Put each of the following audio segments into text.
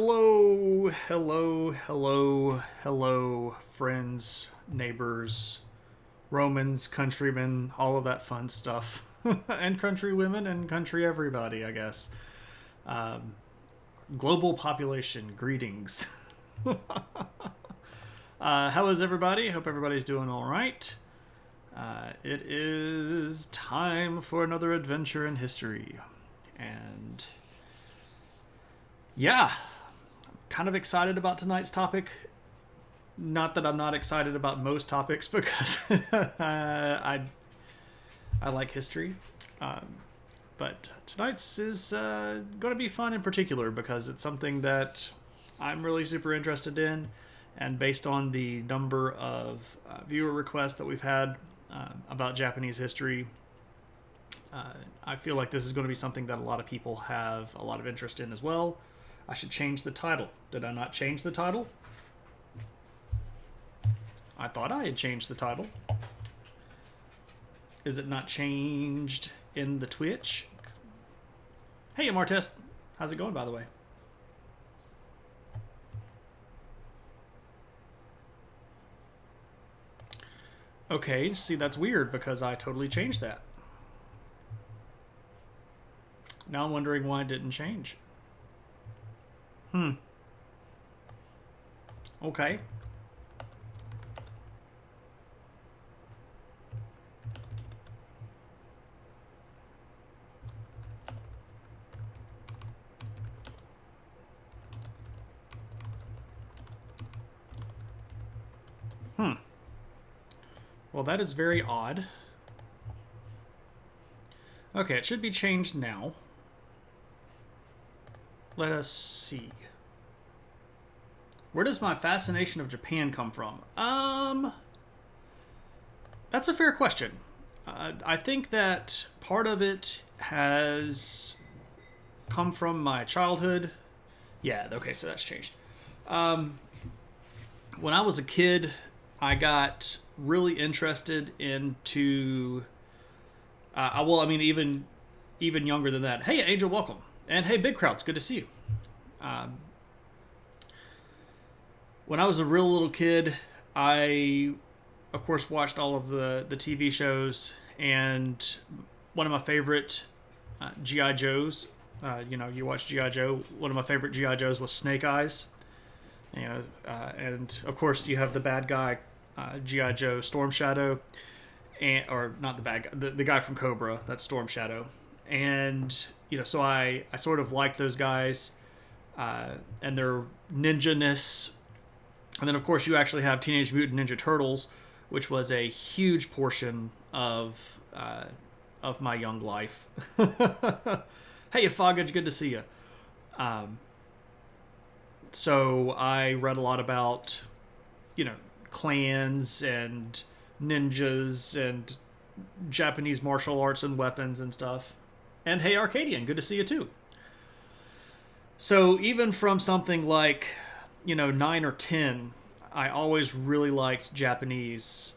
Hello, hello, hello, hello, friends, neighbors, Romans, countrymen, all of that fun stuff. And country women and country everybody, I guess. Um, Global population, greetings. How is everybody? Hope everybody's doing all right. It is time for another adventure in history. And yeah, kind of excited about tonight's topic. Not that I'm not excited about most topics because I like history. Um, but tonight's is going to be fun in particular because it's something that I'm really super interested in. And based on the number of viewer requests that we've had about Japanese history, I feel like this is going to be something that a lot of people have a lot of interest in as well. I should change the title. Did I not change the title? I thought I had changed the title. Is it not changed in the Twitch? Hey, Martest. How's it going, by the way? Okay, see, that's weird because I totally changed that. Now I'm wondering why it didn't change. Okay. Well, that is very odd. Okay, it should be changed now. Let us see. Where does my fascination of Japan come from? That's a fair question. I think that part of it has come from my childhood. Yeah, okay, so that's changed. When I was a kid, I got really interested into. Even younger than that. Hey, Angel, welcome, and hey, Big Crowd, it's good to see you. When I was a real little kid, I, of course, watched all of the TV shows, and one of my favorite GI Joes. You watch GI Joe. One of my favorite GI Joes was Snake Eyes. And of course you have the bad guy, GI Joe Storm Shadow, or not the bad guy, the guy from Cobra. That's Storm Shadow, and so I sort of like those guys, and their ninja-ness. And then, of course, you actually have Teenage Mutant Ninja Turtles, which was a huge portion of my young life. Hey, Foggage, good to see you. So I read a lot about, clans and ninjas and Japanese martial arts and weapons and stuff. And hey, Arcadian, good to see you too. So even from something like 9 or 10, I always really liked Japanese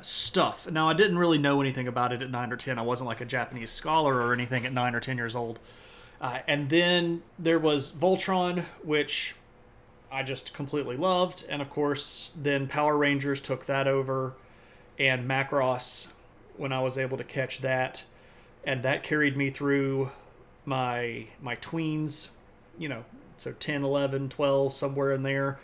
stuff. Now, I didn't really know anything about it at 9 or 10. I wasn't like a Japanese scholar or anything at 9 or 10 years old. And then there was Voltron, which I just completely loved. And of course, then Power Rangers took that over, and Macross when I was able to catch that. And that carried me through my tweens, so 10, 11, 12, somewhere in there.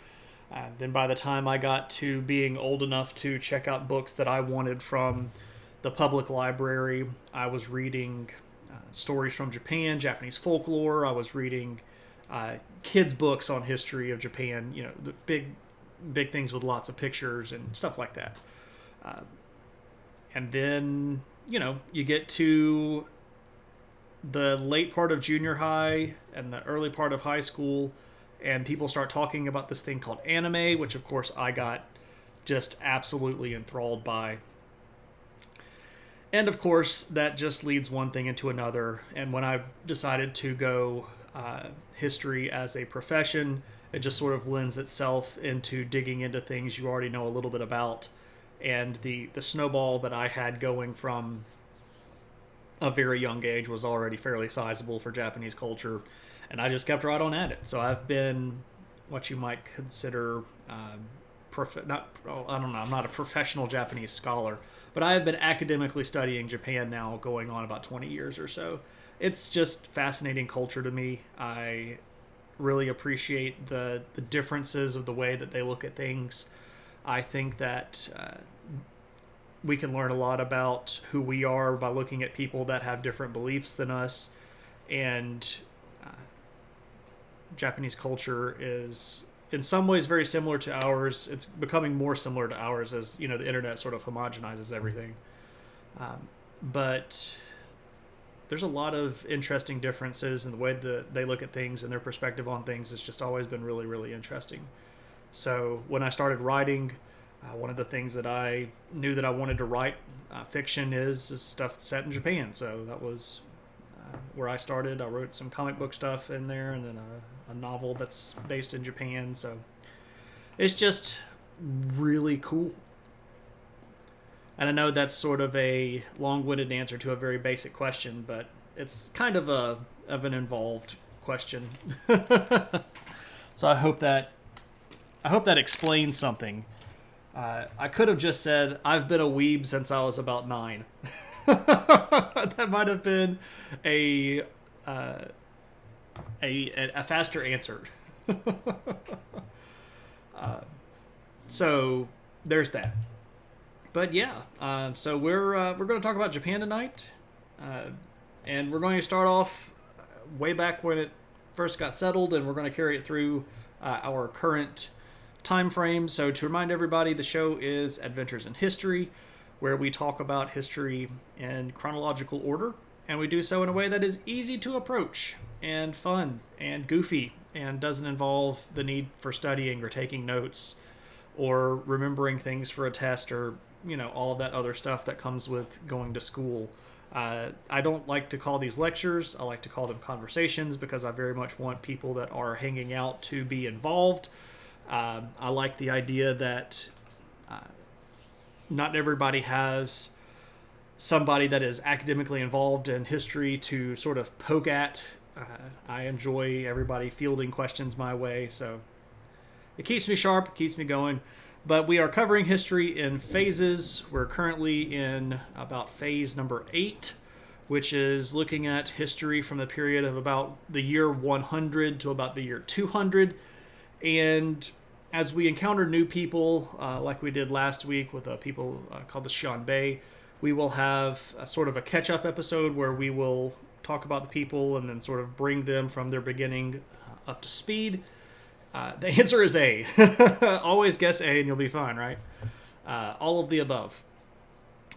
Then by the time I got to being old enough to check out books that I wanted from the public library, I was reading stories from Japan, Japanese folklore. I was reading kids' books on history of Japan, the big things with lots of pictures and stuff like that. And then, you get to the late part of junior high and the early part of high school, and people start talking about this thing called anime, which of course I got just absolutely enthralled by. And of course, that just leads one thing into another. And when I decided to go history as a profession, it just sort of lends itself into digging into things you already know a little bit about. And the snowball that I had going from a very young age was already fairly sizable for Japanese culture. And I just kept right on at it. So I've been what you might consider, I don't know, I'm not a professional Japanese scholar, but I have been academically studying Japan now going on about 20 years or so. It's just fascinating culture to me. I really appreciate the differences of the way that they look at things. I think that we can learn a lot about who we are by looking at people that have different beliefs than us. And Japanese culture is in some ways very similar to ours. It's becoming more similar to ours as, you know, the internet sort of homogenizes everything. But there's a lot of interesting differences in the way that they look at things and their perspective on things. It's just always been really, really interesting. So when I started writing, one of the things that I knew that I wanted to write fiction is stuff set in Japan. So that was where I started. I wrote some comic book stuff in there, and then a novel that's based in Japan. So it's just really cool. And I know that's sort of a long-winded answer to a very basic question, but it's kind of an involved question. So I hope that explains something. I could have just said I've been a weeb since I was about 9. That might have been a faster answer. So there's that. But yeah, so we're going to talk about Japan tonight, and we're going to start off way back when it first got settled, and we're going to carry it through our current time frame. So to remind everybody, the show is Adventures in History, where we talk about history in chronological order, and we do so in a way that is easy to approach and fun and goofy and doesn't involve the need for studying or taking notes or remembering things for a test or, you know, all of that other stuff that comes with going to school. I don't like to call these lectures. I like to call them conversations because I very much want people that are hanging out to be involved. I like the idea that not everybody has somebody that is academically involved in history to sort of poke at. I enjoy everybody fielding questions my way, so it keeps me sharp, it keeps me going. But we are covering history in phases. We're currently in about phase number 8, which is looking at history from the period of about the year 100 to about the year 200. And as we encounter new people, like we did last week with people called the Xianbei, we will have a sort of a catch-up episode where we will talk about the people and then sort of bring them from their beginning up to speed. The answer is A. Always guess A and you'll be fine, right? All of the above.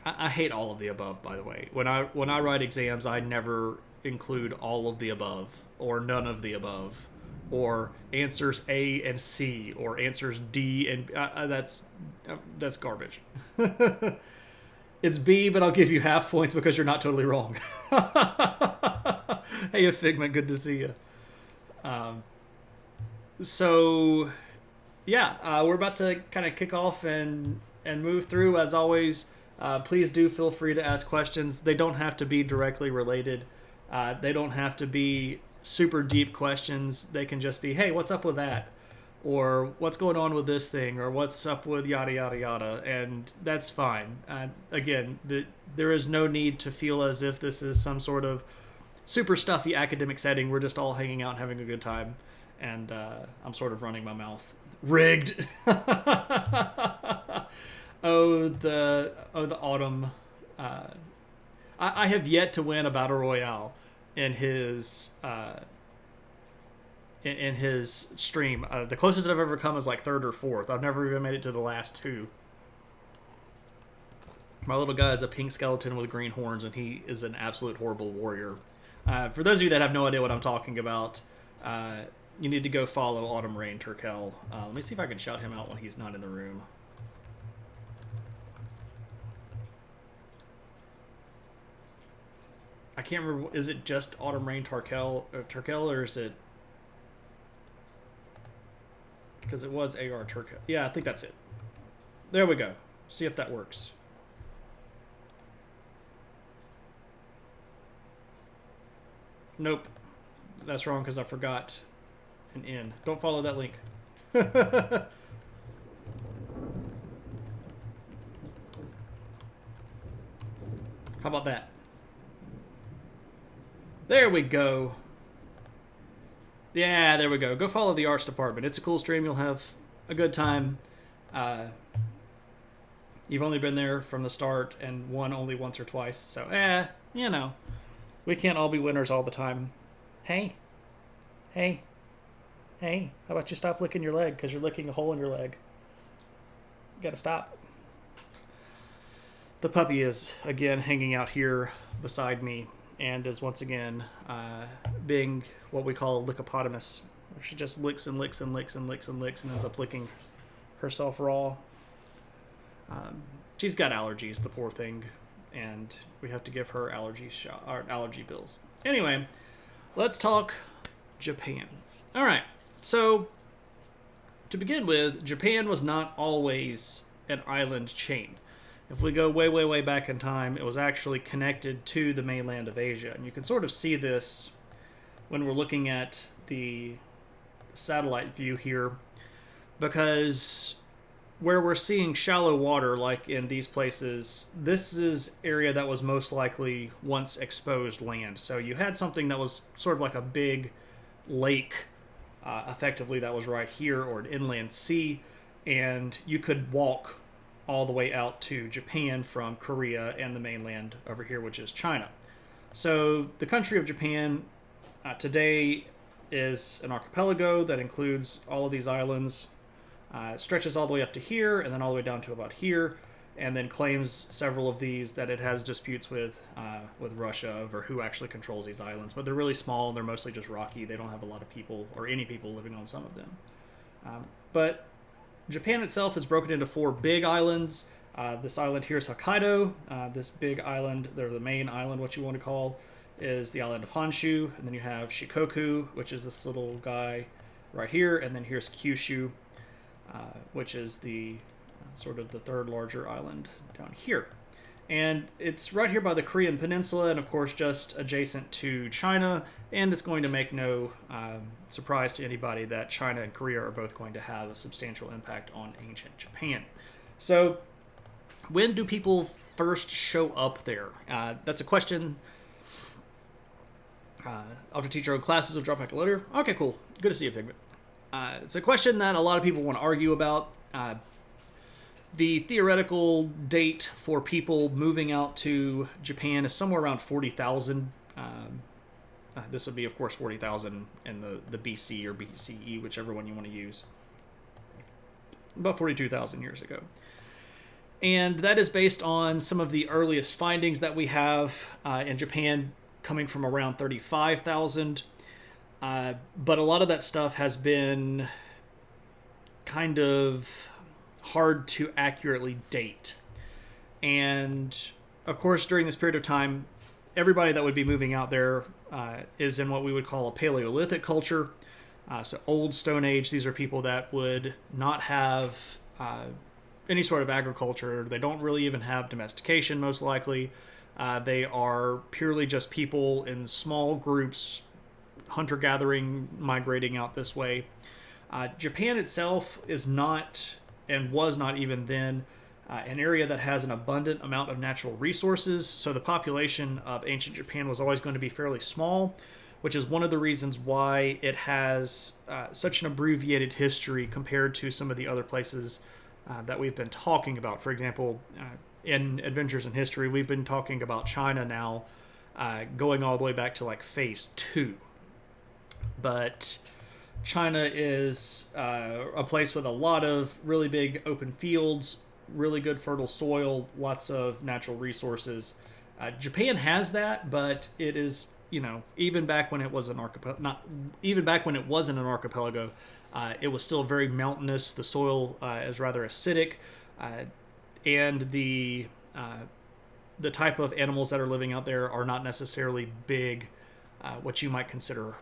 I hate all of the above, by the way. When I write exams, I never include all of the above or none of the above or answers A and C or answers D and that's garbage. It's B, but I'll give you half points because you're not totally wrong. Hey, Figment, good to see you. So, yeah, we're about to kind of kick off and move through. As always, please do feel free to ask questions. They don't have to be directly related. They don't have to be super deep questions. They can just be, hey, what's up with that? Or what's going on with this thing? Or what's up with yada, yada, yada. And that's fine. Again, there is no need to feel as if this is some sort of super stuffy academic setting. We're just all hanging out and having a good time. And I'm sort of running my mouth. Rigged. the Autumn. I have yet to win a battle royale in his in his stream. The closest I've ever come is like 3rd or 4th. I've never even made it to the last 2. My little guy is a pink skeleton with green horns, and he is an absolute horrible warrior. For those of you that have no idea what I'm talking about, you need to go follow Autumn Rain Turkel. Let me see if I can shout him out when he's not in the room. I can't remember. Is it just Autumn Rain Turkel, or is it? Because it was AR Turkel. Yeah, I think that's it. There we go. See if that works. Nope. That's wrong because I forgot an N. Don't follow that link. How about that? There we go. Yeah, there we go. Go follow the arts department. It's a cool stream. You'll have a good time. You've only been there from the start and won only once or twice. So, you know, we can't all be winners all the time. Hey. Hey. Hey. How about you stop licking your leg because you're licking a hole in your leg. You gotta stop. The puppy is, again, hanging out here beside me and is once again being what we call a lickopotamus. She just licks and licks and licks and licks and licks and ends up licking herself raw. She's got allergies, the poor thing, and we have to give her allergy pills. Anyway, let's talk Japan. All right, so to begin with, Japan was not always an island chain. If we go way, way, way back in time, it was actually connected to the mainland of Asia. And you can sort of see this when we're looking at the satellite view here, because where we're seeing shallow water, like in these places, this is area that was most likely once exposed land. So you had something that was sort of like a big lake, effectively, that was right here, or an inland sea, and you could walk all the way out to Japan from Korea and the mainland over here, which is China. So the country of Japan today is an archipelago that includes all of these islands, stretches all the way up to here and then all the way down to about here, and then claims several of these that it has disputes with Russia over who actually controls these islands. But they're really small and they're mostly just rocky. They don't have a lot of people or any people living on some of them. But Japan itself is broken into 4 big islands. This island here is Hokkaido. This big island, or the main island, what you want to call, is the island of Honshu. And then you have Shikoku, which is this little guy right here. And then here's Kyushu, which is the sort of the third larger island down here. And it's right here by the Korean Peninsula, and of course just adjacent to China. And it's going to make no surprise to anybody that China and Korea are both going to have a substantial impact on ancient Japan. So when do people first show up there? That's a question. I'll have to teach our own classes. We'll drop back a letter. Okay, cool. Good to see you, Figment. It's a question that a lot of people want to argue about. The theoretical date for people moving out to Japan is somewhere around 40,000. This would be, of course, 40,000 in the BC or BCE, whichever one you want to use. About 42,000 years ago. And that is based on some of the earliest findings that we have in Japan coming from around 35,000. But a lot of that stuff has been kind of hard to accurately date. And of course, during this period of time, everybody that would be moving out there is in what we would call a Paleolithic culture. So old Stone Age, these are people that would not have any sort of agriculture. They don't really even have domestication, most likely. They are purely just people in small groups, hunter-gathering, migrating out this way. Japan itself is not, and was not even then, an area that has an abundant amount of natural resources, so the population of ancient Japan was always going to be fairly small, which is one of the reasons why it has such an abbreviated history compared to some of the other places that we've been talking about. For example, in Adventures in History, we've been talking about China now, going all the way back to like phase 2. But China is a place with a lot of really big open fields, really good fertile soil, lots of natural resources. Japan has that, but it is, even back when it was an archipelago, it was still very mountainous. The soil is rather acidic, and the type of animals that are living out there are not necessarily big, what you might consider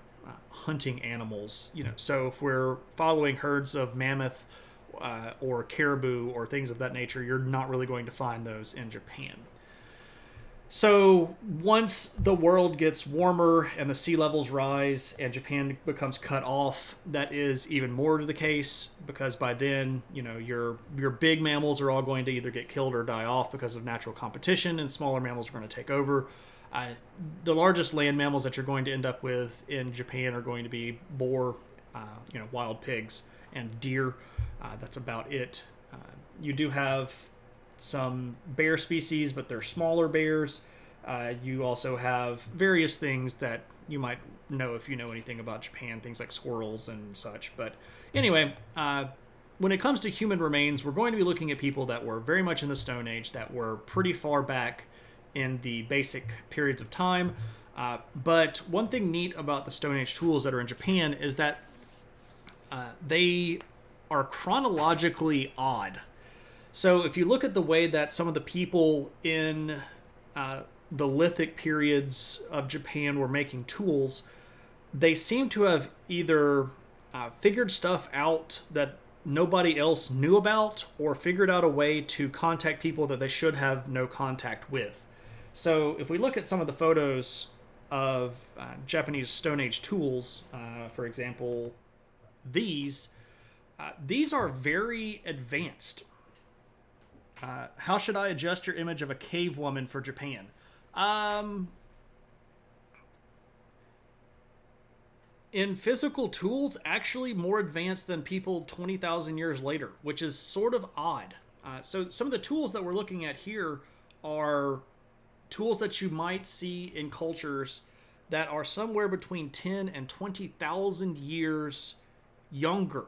hunting animals. So if we're following herds of mammoth or caribou or things of that nature, you're not really going to find those in Japan. So once the world gets warmer and the sea levels rise and Japan becomes cut off, that is even more the case because by then, your big mammals are all going to either get killed or die off because of natural competition, and smaller mammals are going to take over. Uh, the largest land mammals that you're going to end up with in Japan are going to be boar, wild pigs, and deer. That's about it. You do have some bear species, but they're smaller bears. You also have various things that you might know if you know anything about Japan, things like squirrels and such. But anyway, when it comes to human remains, we're going to be looking at people that were very much in the Stone Age, that were pretty far back in the basic periods of time. But one thing neat about the Stone Age tools that are in Japan is that they are chronologically odd. So if you look at the way that some of the people in the lithic periods of Japan were making tools, they seem to have either figured stuff out that nobody else knew about or figured out a way to contact people that they should have no contact with. So if we look at some of the photos of Japanese Stone Age tools, for example, these are very advanced. How should I adjust your image of a cave woman for Japan? In physical tools, actually more advanced than people 20,000 years later, which is sort of odd. So some of the tools that we're looking at here are tools that you might see in cultures that are somewhere between 10 and 20,000 years younger.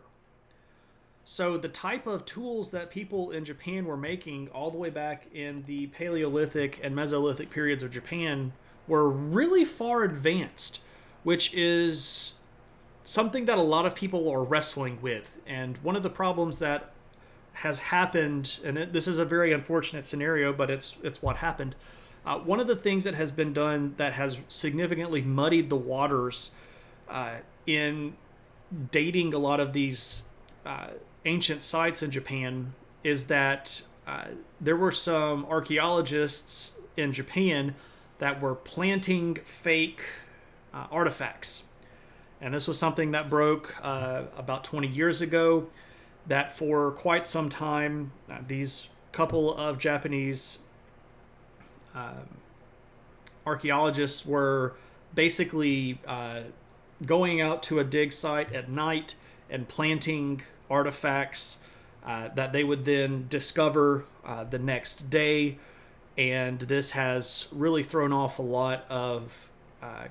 So the type of tools that people in Japan were making all the way back in the Paleolithic and Mesolithic periods of Japan were really far advanced, which is something that a lot of people are wrestling with. And one of the problems that has happened, and this is a very unfortunate scenario, but it's what happened. One of the things that has been done that has significantly muddied the waters in dating a lot of these ancient sites in Japan is that there were some archaeologists in Japan that were planting fake artifacts. And this was something that broke about 20 years ago, that for quite some time, these couple of Japanese archaeologists were basically going out to a dig site at night and planting artifacts that they would then discover the next day. And this has really thrown off a lot of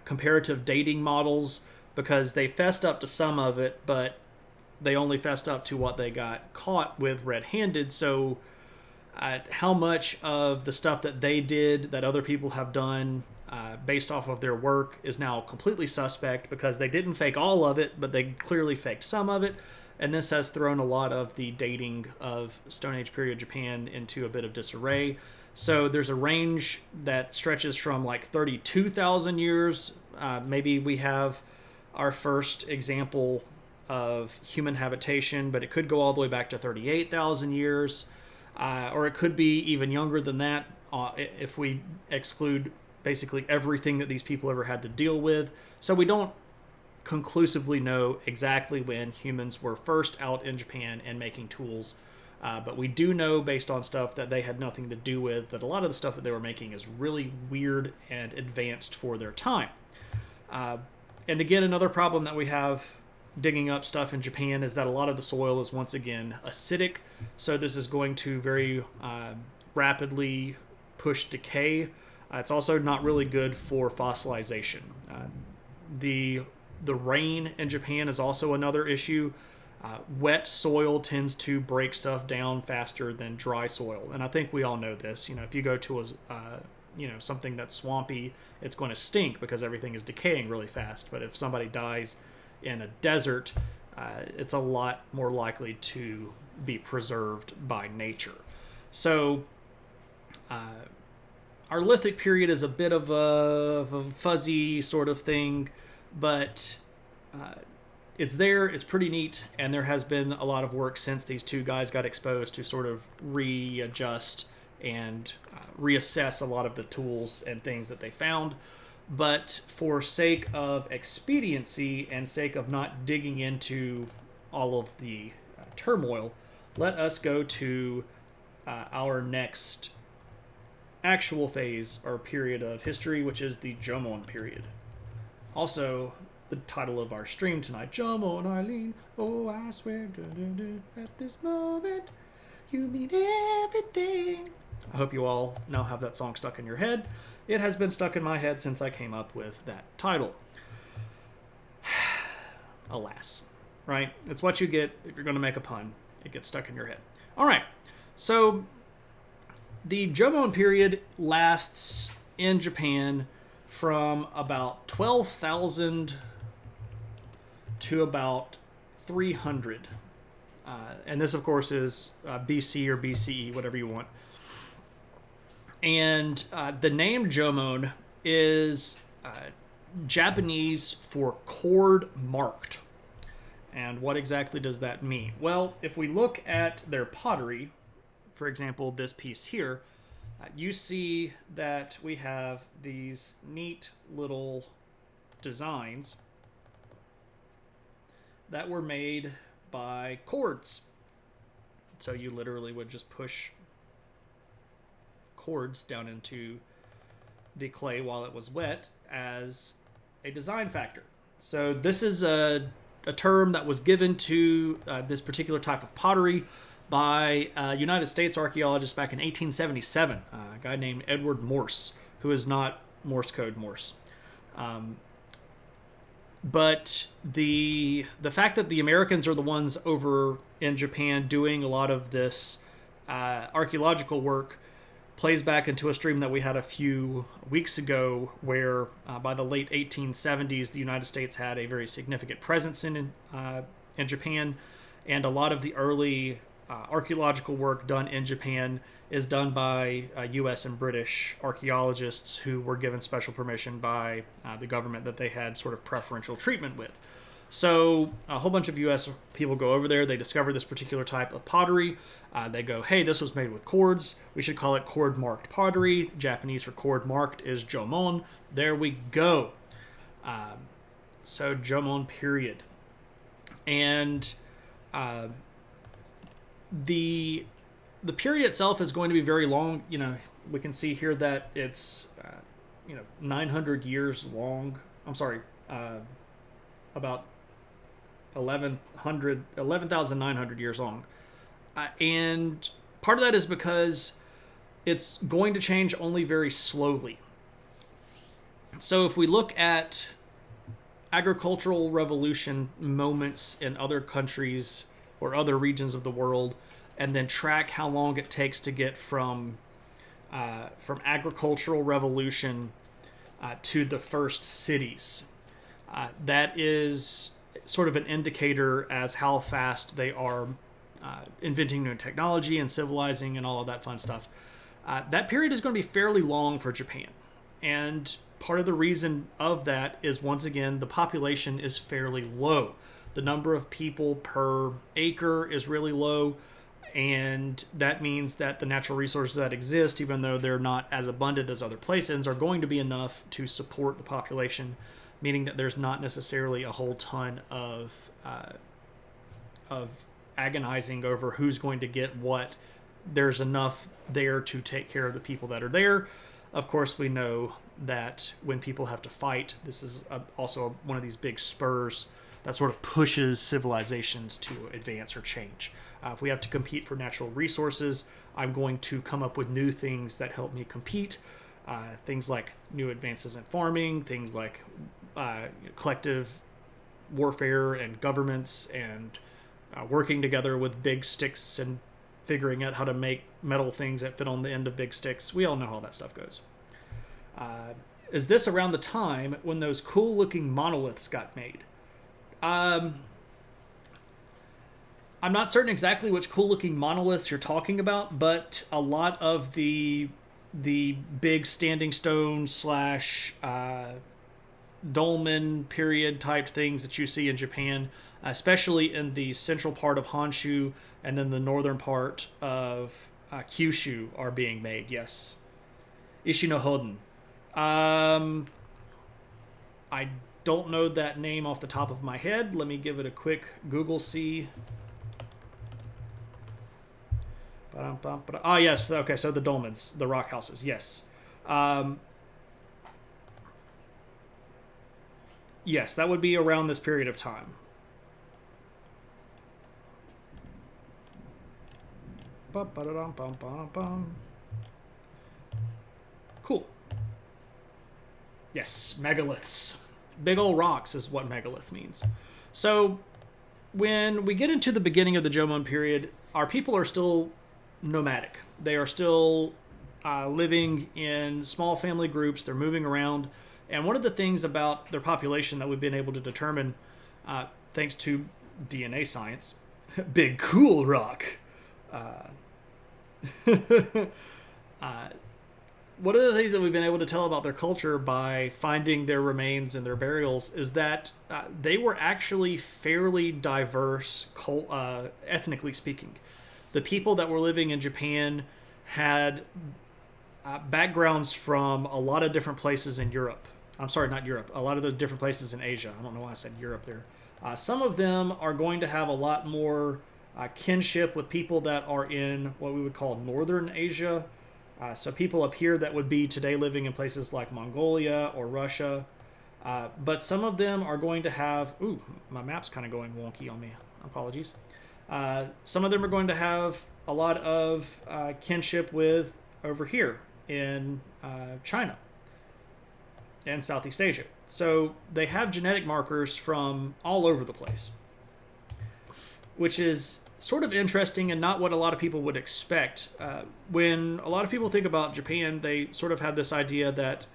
comparative dating models because they fessed up to some of it, but they only fessed up to what they got caught with red-handed. So how much of the stuff that they did that other people have done based off of their work is now completely suspect because they didn't fake all of it, but they clearly faked some of it. And this has thrown a lot of the dating of Stone Age period Japan into a bit of disarray. So there's a range that stretches from like 32,000 years. Maybe we have our first example of human habitation, but it could go all the way back to 38,000 years. Or it could be even younger than that if we exclude basically everything that these people ever had to deal with. So we don't conclusively know exactly when humans were first out in Japan and making tools. But we do know, based on stuff that they had nothing to do with, that a lot of the stuff that they were making is really weird and advanced for their time. And again, another problem that we have digging up stuff in Japan is that a lot of the soil is once again acidic. So this is going to very rapidly push decay. It's also not really good for fossilization. The rain in Japan is also another issue. Wet soil tends to break stuff down faster than dry soil, and I think we all know this. If you go to something that's swampy, it's going to stink because everything is decaying really fast. But if somebody dies in a desert, it's a lot more likely to be preserved by nature. So our lithic period is a bit of a fuzzy sort of thing, but it's there, it's pretty neat, and there has been a lot of work since these two guys got exposed to sort of readjust and reassess a lot of the tools and things that they found. But for sake of expediency and sake of not digging into all of the turmoil, let us go to our next actual phase or period of history, which is the Jomon period. Also, the title of our stream tonight, Jomon, Eileen, oh, I swear, at this moment, you mean everything. I hope you all now have that song stuck in your head. It has been stuck in my head since I came up with that title. Alas, right? It's what you get if you're going to make a pun. It gets stuck in your head. All right, so the Jomon period lasts in Japan from about 12,000 to about 300. And this, of course, is BC or BCE, whatever you want. And the name Jomon is Japanese for cord marked. And what exactly does that mean? Well, if we look at their pottery, for example, this piece here, you see that we have these neat little designs that were made by cords. So you literally would just push cords down into the clay while it was wet as a design factor. So this is a term that was given to this particular type of pottery by a United States archaeologist back in 1877, a guy named Edward Morse, who is not Morse code Morse. But the fact that the Americans are the ones over in Japan doing a lot of this archaeological work plays back into a stream that we had a few weeks ago where by the late 1870s, the United States had a very significant presence in Japan, and a lot of the early archaeological work done in Japan is done by U.S. and British archaeologists who were given special permission by the government that they had sort of preferential treatment with. So a whole bunch of U.S. people go over there. They discover this particular type of pottery. They go, hey, this was made with cords. We should call it cord-marked pottery. Japanese for cord-marked is Jomon. There we go. So Jomon period. And the period itself is going to be very long. You know, we can see here that it's 900 years long. I'm sorry, about 11,900 years long. And part of that is because it's going to change only very slowly. So if we look at agricultural revolution moments in other countries or other regions of the world, and then track how long it takes to get from agricultural revolution to the first cities, that is sort of an indicator as how fast they are inventing new technology and civilizing and all of that fun stuff. That period is going to be fairly long for Japan. And part of the reason of that is, once again, the population is fairly low. The number of people per acre is really low, and that means that the natural resources that exist, even though they're not as abundant as other places, are going to be enough to support the population, meaning that there's not necessarily a whole ton of agonizing over who's going to get what. There's enough there to take care of the people that are there. Of course, we know that when people have to fight, this is also one of these big spurs that sort of pushes civilizations to advance or change. If we have to compete for natural resources, I'm going to come up with new things that help me compete. Things like new advances in farming, things like collective warfare and governments, and working together with big sticks and figuring out how to make metal things that fit on the end of big sticks. We all know how that stuff goes. Is this around the time when those cool looking monoliths got made? I'm not certain exactly which cool looking monoliths you're talking about, but a lot of the big standing stone / dolmen period type things that you see in Japan, especially in the central part of Honshu and then the northern part of Kyushu are being made. Yes, Ishinohoden. Um, I don't know that name off the top of my head. Let me give it a quick Google see. Ah, yes. Okay, so the dolmens, the rock houses. Yes. Yes, that would be around this period of time. Cool. Yes, megaliths. Big old rocks is what megalith means. So when we get into the beginning of the Jomon period, our people are still nomadic. They are still living in small family groups. They're moving around. And one of the things about their population that we've been able to determine, thanks to DNA science, big cool rock. One of the things that we've been able to tell about their culture by finding their remains and their burials is that they were actually fairly diverse, ethnically speaking. The people that were living in Japan had backgrounds from a lot of different places in Europe. I'm sorry, not Europe. A lot of the different places in Asia. I don't know why I said Europe there. Some of them are going to have a lot more kinship with people that are in what we would call Northern Asia. So people up here that would be today living in places like Mongolia or Russia. But some of them are going to have... Ooh, my map's kind of going wonky on me. Apologies. Some of them are going to have a lot of kinship with over here in China and Southeast Asia. So they have genetic markers from all over the place, which is sort of interesting and not what a lot of people would expect. When a lot of people think about Japan, they sort of have this idea that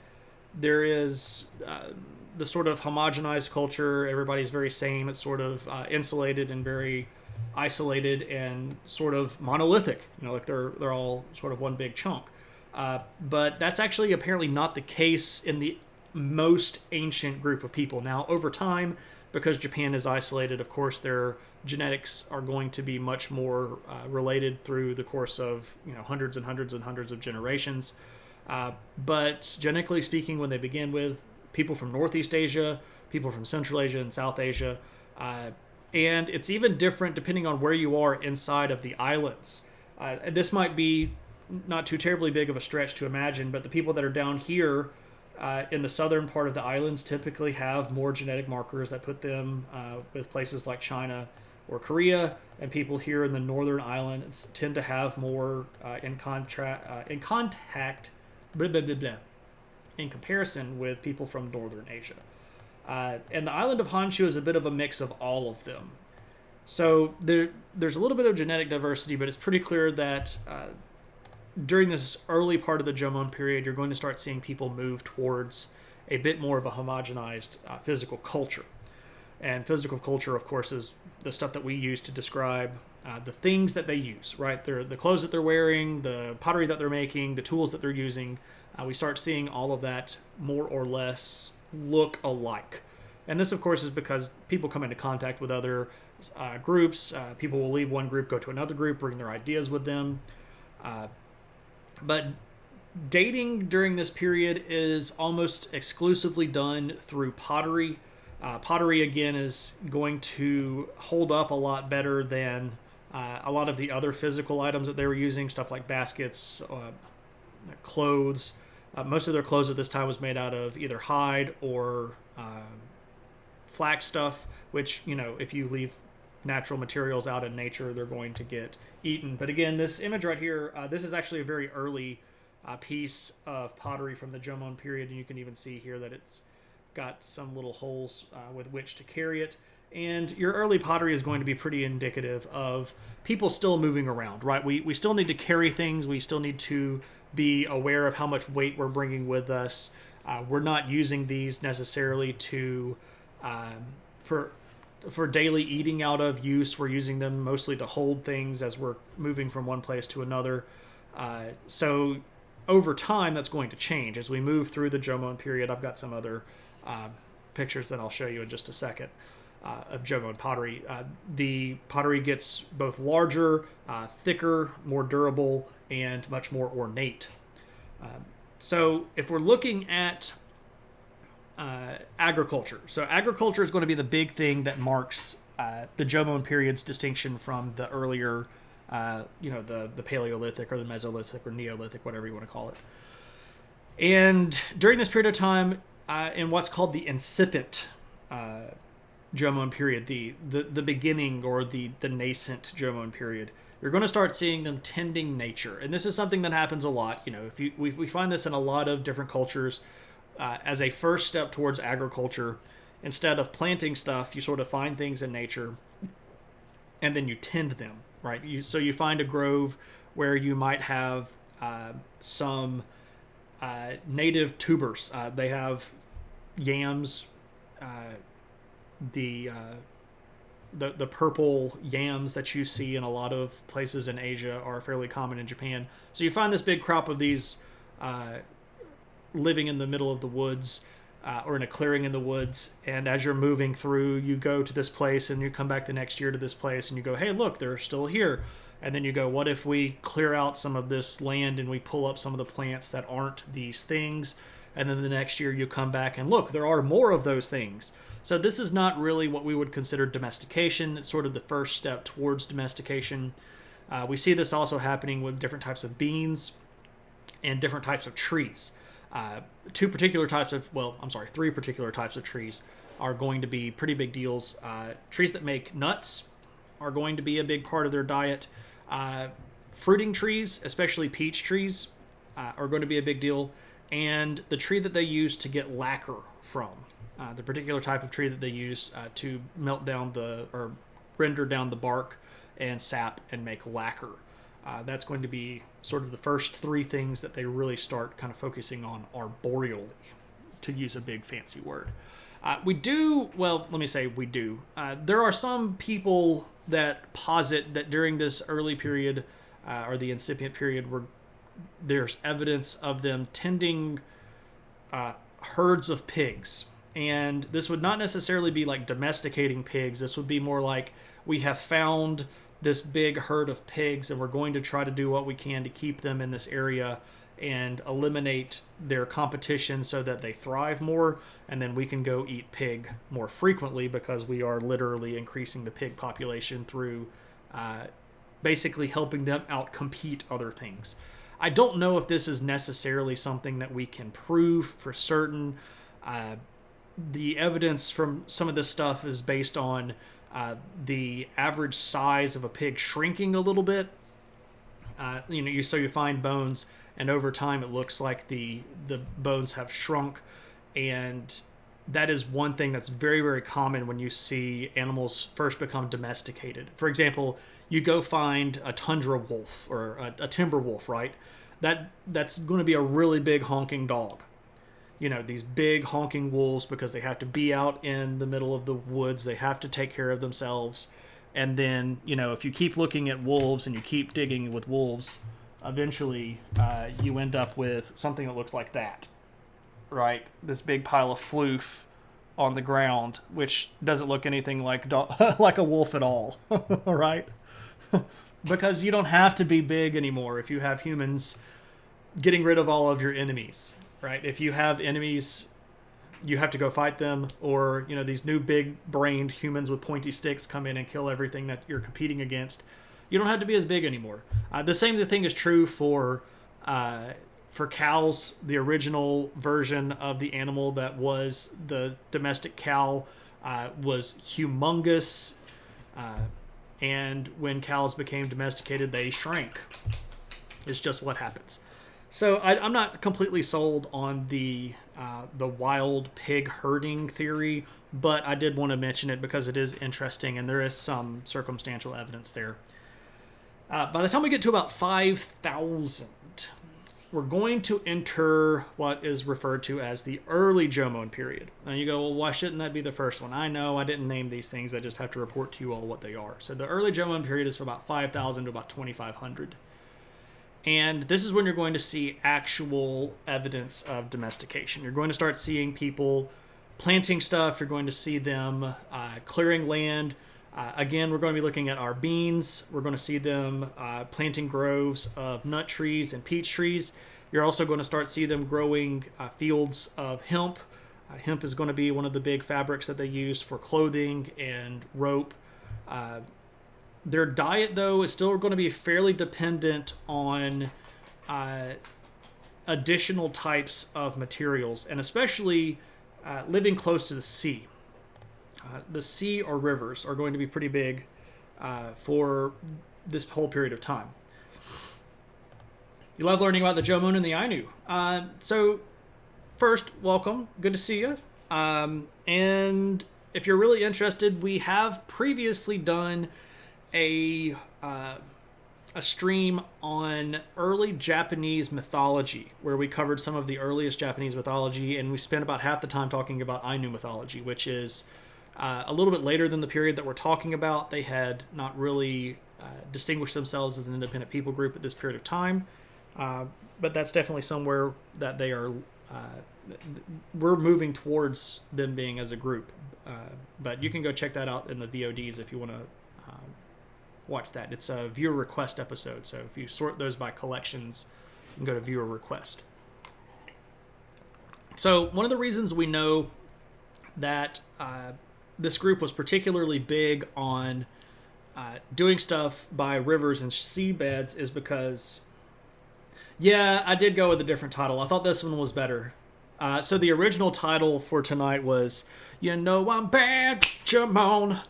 there is the sort of homogenized culture. Everybody's very same. It's sort of insulated and very isolated and sort of monolithic. You know, like they're all sort of one big chunk. But that's actually apparently not the case in the most ancient group of people. Now, over time, because Japan is isolated, of course, their genetics are going to be much more related through the course of hundreds and hundreds and hundreds of generations. But genetically speaking, when they begin with people from Northeast Asia, people from Central Asia and South Asia, and it's even different depending on where you are inside of the islands. This might be not too terribly big of a stretch to imagine, but the people that are down here in the southern part of the islands typically have more genetic markers that put them with places like China or Korea, and people here in the northern islands tend to have more in comparison with people from northern Asia. And the island of Honshu is a bit of a mix of all of them. So there's a little bit of genetic diversity, but it's pretty clear that during this early part of the Jomon period, you're going to start seeing people move towards a bit more of a homogenized physical culture. And physical culture, of course, is the stuff that we use to describe the things that they use, right? The clothes that they're wearing, the pottery that they're making, the tools that they're using. We start seeing all of that more or less look alike. And this, of course, is because people come into contact with other groups. People will leave one group, go to another group, bring their ideas with them. But dating during this period is almost exclusively done through pottery. Pottery, again, is going to hold up a lot better than a lot of the other physical items that they were using, stuff like baskets, clothes. Most of their clothes at this time was made out of either hide or flax stuff, which, if you leave natural materials out in nature, they're going to get eaten. But again, this image right here, this is actually a very early piece of pottery from the Jomon period, and you can even see here that it's got some little holes with which to carry it. And your early pottery is going to be pretty indicative of people still moving around, right? We still need to carry things. We still need to be aware of how much weight we're bringing with us. We're not using these necessarily to for daily eating out of use. We're using them mostly to hold things as we're moving from one place to another. So over time, that's going to change. As we move through the Jomon period, I've got some other pictures that I'll show you in just a second of Jomon pottery. The pottery gets both larger, thicker, more durable, and much more ornate. So if we're looking at agriculture, so agriculture is going to be the big thing that marks the Jomon period's distinction from the earlier, the Paleolithic or the Mesolithic or Neolithic, whatever you want to call it. And during this period of time, in what's called the incipient Jomon period, the beginning or the nascent Jomon period, you're going to start seeing them tending nature. And this is something that happens a lot. If we find this in a lot of different cultures as a first step towards agriculture. Instead of planting stuff, you sort of find things in nature and then you tend them, right? So you find a grove where you might have some native tubers. They have yams, the purple yams that you see in a lot of places in Asia are fairly common in Japan. So you find this big crop of these living in the middle of the woods or in a clearing in the woods. And as you're moving through, you go to this place and you come back the next year to this place and you go, hey, look, they're still here. And then you go, what if we clear out some of this land and we pull up some of the plants that aren't these things? And then the next year you come back and look, there are more of those things. So this is not really what we would consider domestication. It's sort of the first step towards domestication. We see this also happening with different types of beans and different types of trees. Three particular types of trees are going to be pretty big deals. Trees that make nuts are going to be a big part of their diet. Fruiting trees, especially peach trees, are going to be a big deal. And the tree that they use to get lacquer from, the particular type of tree that they use to melt down or render down the bark and sap and make lacquer. That's going to be sort of the first three things that they really start kind of focusing on arboreally, to use a big fancy word. There are some people that posit that during this early period or the incipient period where there's evidence of them tending herds of pigs. And this would not necessarily be like domesticating pigs. This would be more like we have found this big herd of pigs and we're going to try to do what we can to keep them in this area and eliminate their competition so that they thrive more, and then we can go eat pig more frequently because we are literally increasing the pig population through basically helping them outcompete other things. I don't know if this is necessarily something that we can prove for certain. The evidence from some of this stuff is based on the average size of a pig shrinking a little bit. You find bones, and over time it looks like the bones have shrunk, and that is one thing that's very, very common when you see animals first become domesticated. For example, you go find a tundra wolf or a timber wolf, right? That's going to be a really big honking dog. These big honking wolves, because they have to be out in the middle of the woods. They have to take care of themselves. And then, if you keep looking at wolves and you keep digging with wolves, eventually you end up with something that looks like that, right? This big pile of floof on the ground, which doesn't look anything like like a wolf at all, right? Because you don't have to be big anymore if you have humans getting rid of all of your enemies, right? If you have enemies, you have to go fight them, or these new big-brained humans with pointy sticks come in and kill everything that you're competing against. You don't have to be as big anymore. The same thing is true for cows. The original version of the animal that was the domestic cow was humongous, and when cows became domesticated, they shrank. It's just what happens. So I'm not completely sold on the wild pig herding theory, but I did want to mention it because it is interesting and there is some circumstantial evidence there. By the time we get to about 5,000, we're going to enter what is referred to as the early Jomon period. Now you go, well, why shouldn't that be the first one? I know I didn't name these things. I just have to report to you all what they are. So the early Jomon period is from about 5,000 to about 2,500. And this is when you're going to see actual evidence of domestication. You're going to start seeing people planting stuff. You're going to see them clearing land. Again, we're going to be looking at our beans. We're going to see them planting groves of nut trees and peach trees. You're also going to start see them growing fields of hemp. Hemp is going to be one of the big fabrics that they use for clothing and rope. Their diet, though, is still going to be fairly dependent on additional types of materials, and especially living close to the sea. The sea or rivers are going to be pretty big for this whole period of time. You love learning about the Jomon and the Ainu. So, first, welcome. Good to see you. And if you're really interested, we have previously done a stream on early Japanese mythology, where we covered some of the earliest Japanese mythology, and we spent about half the time talking about Ainu mythology, which is a little bit later than the period that we're talking about. They had not really distinguished themselves as an independent people group at this period of time, but that's definitely somewhere that they are. We're moving towards them being as a group, but you can go check that out in the VODs if you want to watch that. It's a viewer request episode, so if you sort those by collections, you can go to viewer request. So one of the reasons we know that this group was particularly big on doing stuff by rivers and seabeds is because, yeah, I did go with a different title. I thought this one was better. So the original title for tonight was, You Know I'm Bad, Jomon.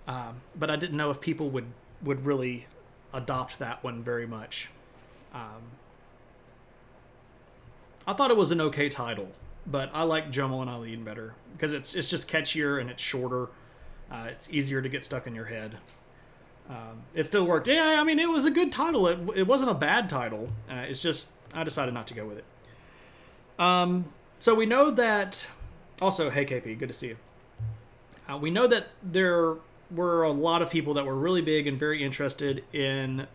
But I didn't know if people would really adopt that one very much. I thought it was an okay title, but I like Jomon and Eileen better because it's just catchier and it's shorter. It's easier to get stuck in your head. It still worked. Yeah, I mean, it was a good title. It wasn't a bad title. It's just I decided not to go with it. So we know that. Also, hey KP, good to see you. We know that there were a lot of people that were really big and very interested in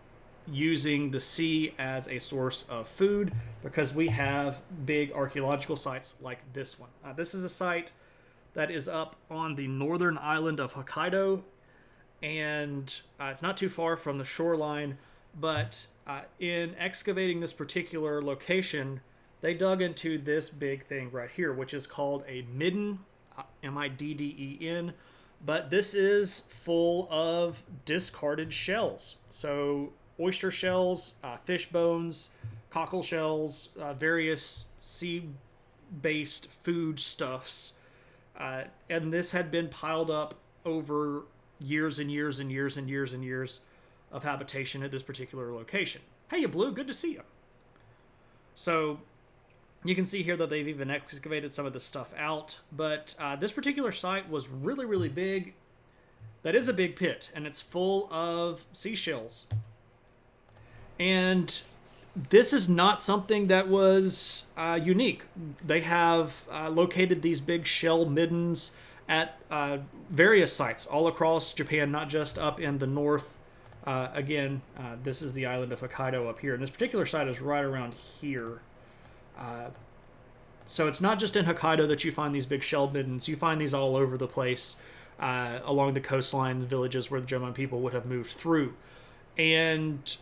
using the sea as a source of food because we have big archaeological sites like this one. This is a site that is up on the northern island of Hokkaido, and it's not too far from the shoreline, but in excavating this particular location, they dug into this big thing right here, which is called a midden, M-I-D-D-E-N, but this is full of discarded shells. So oyster shells, fish bones, cockle shells, various sea-based food stuffs. And this had been piled up over years and years and years and years and years of habitation at this particular location. Hey, you Blue, good to see you. So you can see here that they've even excavated some of this stuff out, but this particular site was really, really big. That is a big pit, and it's full of seashells. And this is not something that was unique. They have located these big shell middens at various sites all across Japan, not just up in the north. Again, this is the island of Hokkaido up here, and this particular site is right around here. So it's not just in Hokkaido that you find these big shell middens. You find these all over the place along the coastline, the villages where the Jomon people would have moved through. And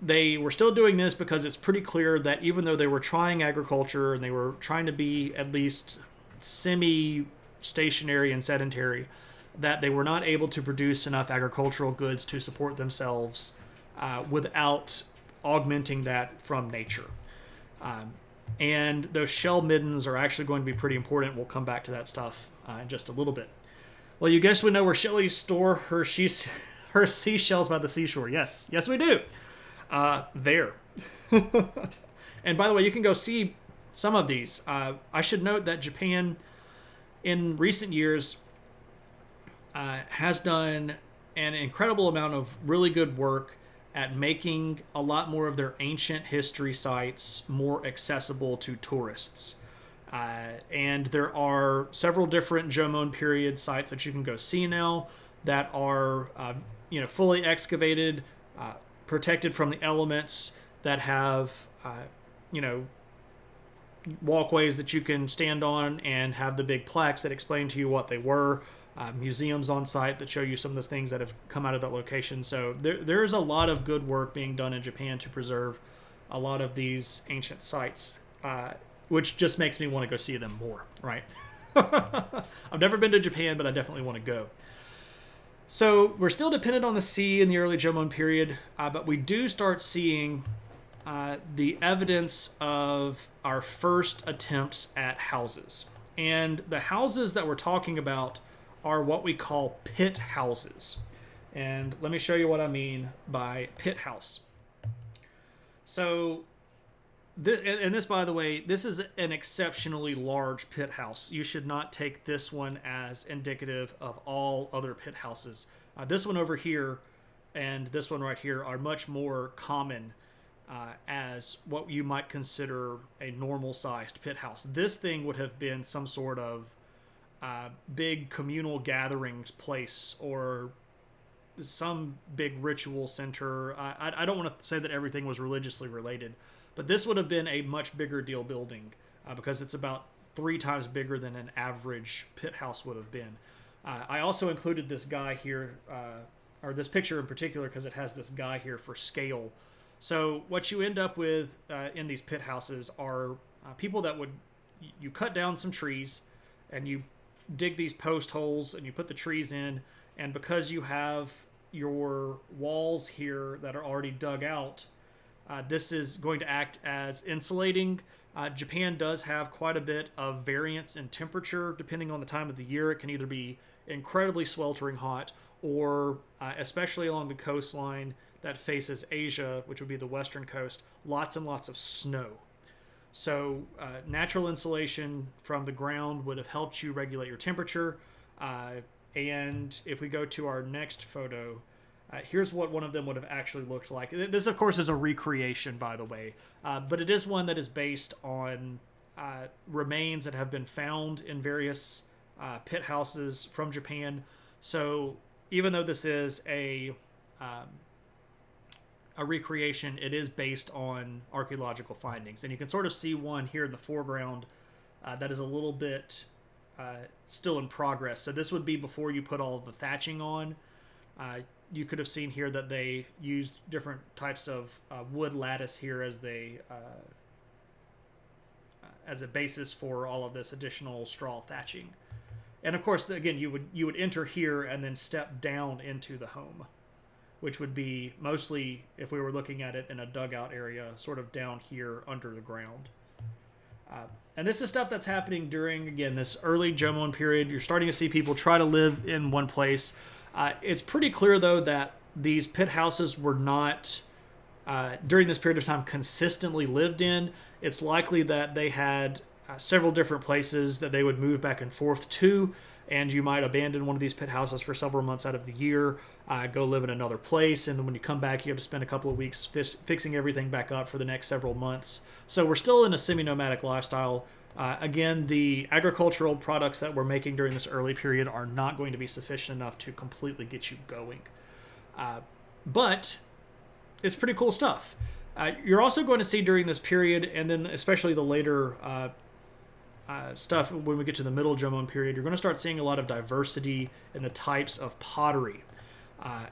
they were still doing this because it's pretty clear that even though they were trying agriculture and they were trying to be at least semi-stationary and sedentary, that they were not able to produce enough agricultural goods to support themselves without augmenting that from nature. And those shell middens are actually going to be pretty important. We'll come back to that stuff in just a little bit. Well, you guess we know where Shelley store her seashells by the seashore. Yes, we do. There. And by the way, you can go see some of these. I should note that Japan, in recent years, has done an incredible amount of really good work at making a lot more of their ancient history sites more accessible to tourists. And there are several different Jomon period sites that you can go see now that are fully excavated, protected from the elements, that have walkways that you can stand on and have the big plaques that explain to you what they were. museums on site that show you some of the things that have come out of that location. So there's a lot of good work being done in Japan to preserve a lot of these ancient sites, which just makes me want to go see them more, right? I've never been to Japan, but I definitely want to go. So we're still dependent on the sea in the early Jomon period, but we do start seeing the evidence of our first attempts at houses. And the houses that we're talking about are what we call pit houses. And let me show you what I mean by pit house. So, this, by the way, this is an exceptionally large pit house. You should not take this one as indicative of all other pit houses. This one over here and this one right here are much more common as what you might consider a normal-sized pit house. This thing would have been some sort of big communal gathering place or some big ritual center. I don't want to say that everything was religiously related, but this would have been a much bigger deal building because it's about 3 times bigger than an average pit house would have been. I also included this guy here, or this picture in particular, because it has this guy here for scale. So what you end up with in these pit houses are people that you cut down some trees and you dig these post holes and you put the trees in, and because you have your walls here that are already dug out, this is going to act as insulating. Japan does have quite a bit of variance in temperature depending on the time of the year. It can either be incredibly sweltering hot or, especially along the coastline that faces Asia, which would be the western coast, lots and lots of snow. So natural insulation from the ground would have helped you regulate your temperature. And if we go to our next photo, here's what one of them would have actually looked like. This, of course, is a recreation, by the way, but it is one that is based on remains that have been found in various pit houses from Japan. So even though this is a recreation, it is based on archaeological findings. And you can sort of see one here in the foreground that is a little bit still in progress. So this would be before you put all of the thatching on. You could have seen here that they used different types of wood lattice here as a basis for all of this additional straw thatching. And of course, again, you would enter here and then step down into the home, which would be mostly, if we were looking at it in a dugout area, sort of down here under the ground. And this is stuff that's happening during, again, this early Jomon period. You're starting to see people try to live in one place. It's pretty clear, though, that these pit houses were not, during this period of time, consistently lived in. It's likely that they had several different places that they would move back and forth to, and you might abandon one of these pit houses for several months out of the year, go live in another place, and then when you come back, you have to spend a couple of weeks fixing everything back up for the next several months. So we're still in a semi-nomadic lifestyle. Again, the agricultural products that we're making during this early period are not going to be sufficient enough to completely get you going. But it's pretty cool stuff. You're also going to see during this period, and then especially the later stuff when we get to the middle Jomon period, you're going to start seeing a lot of diversity in the types of pottery.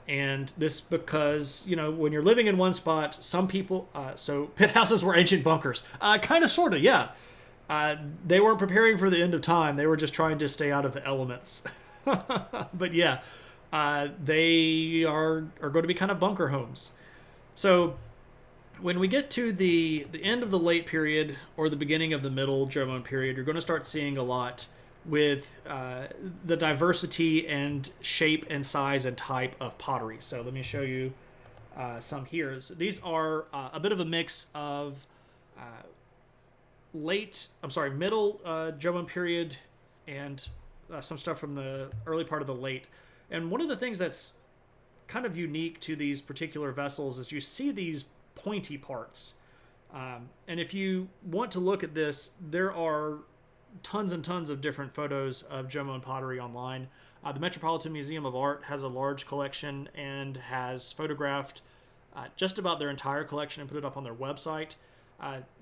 And this because, when you're living in one spot, some people, so pit houses were ancient bunkers. Kind of, sort of, yeah. They weren't preparing for the end of time. They were just trying to stay out of the elements. But yeah, they are going to be kind of bunker homes. So when we get to the end of the late period or the beginning of the middle Jomon period, you're going to start seeing a lot with the diversity and shape and size and type of pottery. So let me show you some here. So these are a bit of a mix of middle Jomon period and some stuff from the early part of the late. And one of the things that's kind of unique to these particular vessels is you see these pointy parts. And if you want to look at this, there are tons and tons of different photos of Jomon pottery online. The Metropolitan Museum of Art has a large collection and has photographed just about their entire collection and put it up on their website.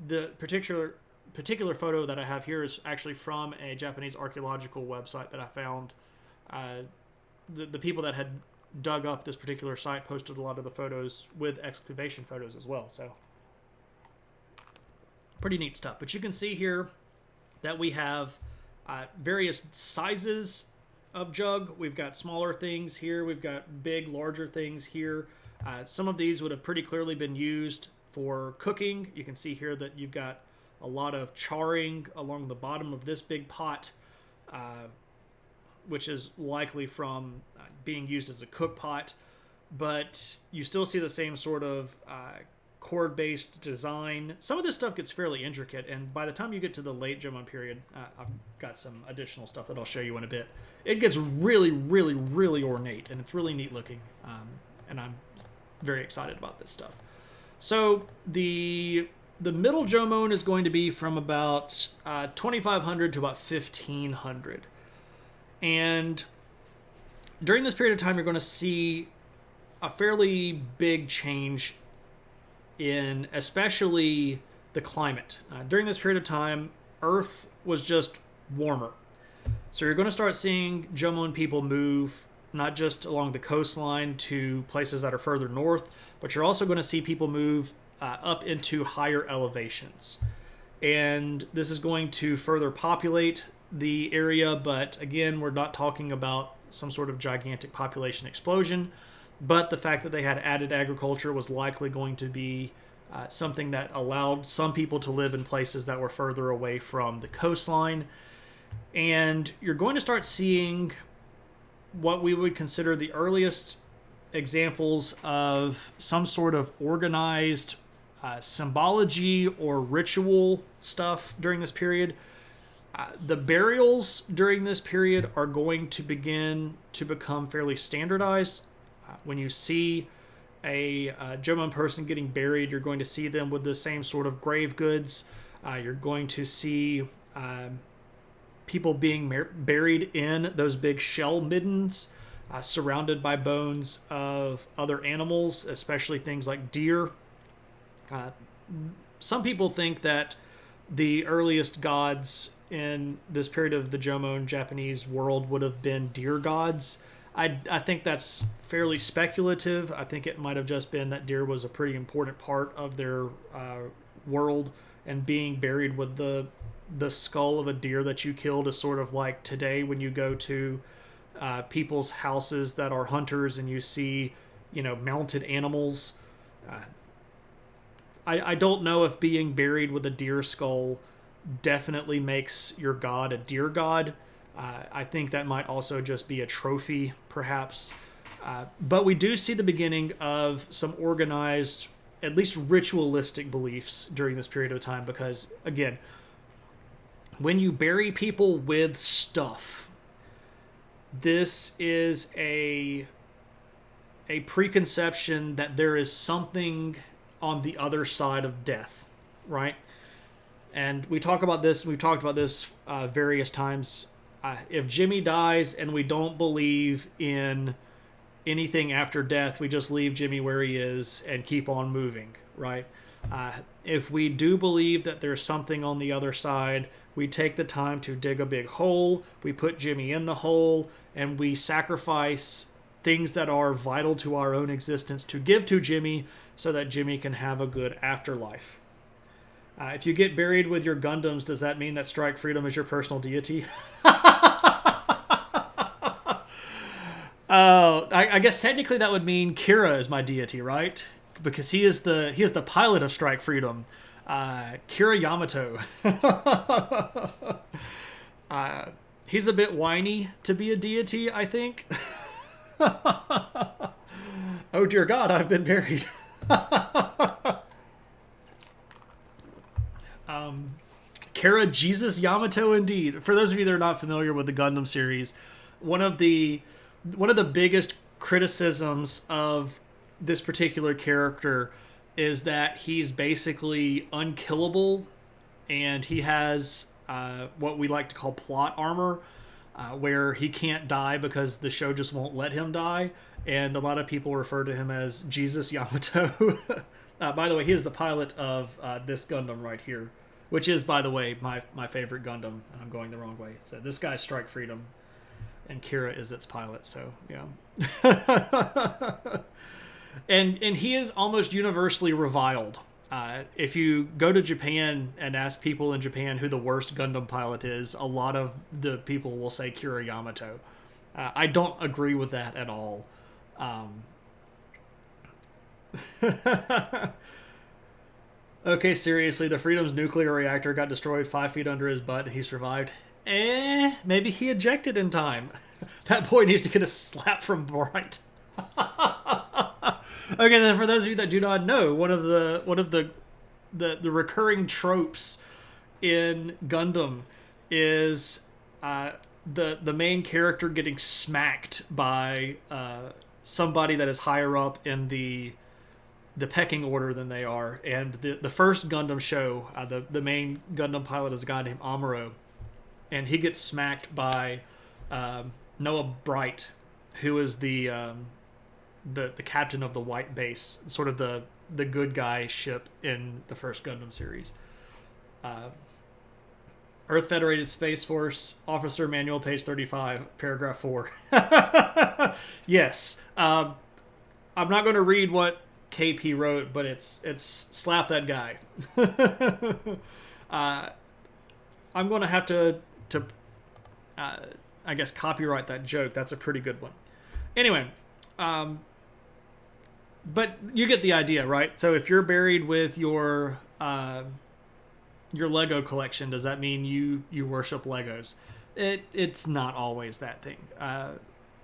The particular photo that I have here is actually from a Japanese archaeological website that I found the people that had dug up this particular site posted a lot of the photos with excavation photos as well. So pretty neat stuff. But you can see here that we have various sizes of jug. We've got smaller things here. We've got big, larger things here. Some of these would have pretty clearly been used for cooking. You can see here that you've got a lot of charring along the bottom of this big pot, which is likely from being used as a cook pot. But you still see the same sort of cord-based design. Some of this stuff gets fairly intricate, and by the time you get to the late Jomon period, I've got some additional stuff that I'll show you in a bit. It gets really, really, really ornate, and it's really neat looking, and I'm very excited about this stuff. So the middle Jomon is going to be from about 2500 to about 1500. And during this period of time, you're going to see a fairly big change in especially the climate. During this period of time, Earth was just warmer. So you're going to start seeing Jomon people move not just along the coastline to places that are further north, but you're also going to see people move up into higher elevations. And this is going to further populate the area, but again, we're not talking about some sort of gigantic population explosion, but the fact that they had added agriculture was likely going to be something that allowed some people to live in places that were further away from the coastline. And you're going to start seeing what we would consider the earliest examples of some sort of organized symbology or ritual stuff during this period. The burials during this period are going to begin to become fairly standardized. When you see a Jomon person getting buried, you're going to see them with the same sort of grave goods. You're going to see people being buried in those big shell middens, surrounded by bones of other animals, especially things like deer. Some people think that the earliest gods in this period of the Jomon Japanese world would have been deer gods. I think that's fairly speculative. I think it might have just been that deer was a pretty important part of their world, and being buried with the skull of a deer that you killed is sort of like today when you go to people's houses that are hunters and you see, mounted animals. I don't know if being buried with a deer skull definitely makes your god a deer god. I think that might also just be a trophy, perhaps. But we do see the beginning of some organized, at least ritualistic beliefs during this period of time, because, again, when you bury people with stuff, this is a preconception that there is something on the other side of death, right? And we've talked about this various times. If Jimmy dies and we don't believe in anything after death, we just leave Jimmy where he is and keep on moving, right? If we do believe that there's something on the other side, we take the time to dig a big hole, we put Jimmy in the hole, and we sacrifice things that are vital to our own existence to give to Jimmy so that Jimmy can have a good afterlife. If you get buried with your Gundams, does that mean that Strike Freedom is your personal deity? I guess technically that would mean Kira is my deity, right? Because he is the pilot of Strike Freedom, Kira Yamato. He's a bit whiny to be a deity, I think. Oh dear God, I've been buried. Kara Jesus Yamato, indeed. For those of you that are not familiar with the Gundam series, one of the biggest criticisms of this particular character is that he's basically unkillable, and he has what we like to call plot armor, where he can't die because the show just won't let him die, and a lot of people refer to him as Jesus Yamato. By the way, he is the pilot of this Gundam right here, which is, by the way, my favorite Gundam. I'm going the wrong way. So this guy's Strike Freedom. and Kira is its pilot. So yeah. And he is almost universally reviled. If you go to Japan and ask people in Japan who the worst Gundam pilot is, a lot of the people will say Kira Yamato. I don't agree with that at all. Okay, seriously, the Freedom's nuclear reactor got destroyed 5 feet under his butt and he survived. Maybe he ejected in time. That boy needs to get a slap from Bright. Okay, then for those of you that do not know, one of the recurring tropes in Gundam is the main character getting smacked by somebody that is higher up in the pecking order than they are. And the first Gundam show, the main Gundam pilot is a guy named Amuro, and he gets smacked by Noah Bright, who is the captain of the White Base, sort of the good guy ship in the first Gundam series. Earth Federated Space Force Officer Manual, page 35, paragraph 4. Yes. I'm not going to read what KP wrote, but it's slap that guy. I'm going to have to I guess copyright that joke. That's a pretty good one. Anyway, but you get the idea, right? So if you're buried with your Lego collection, does that mean you worship Legos? It's not always that thing.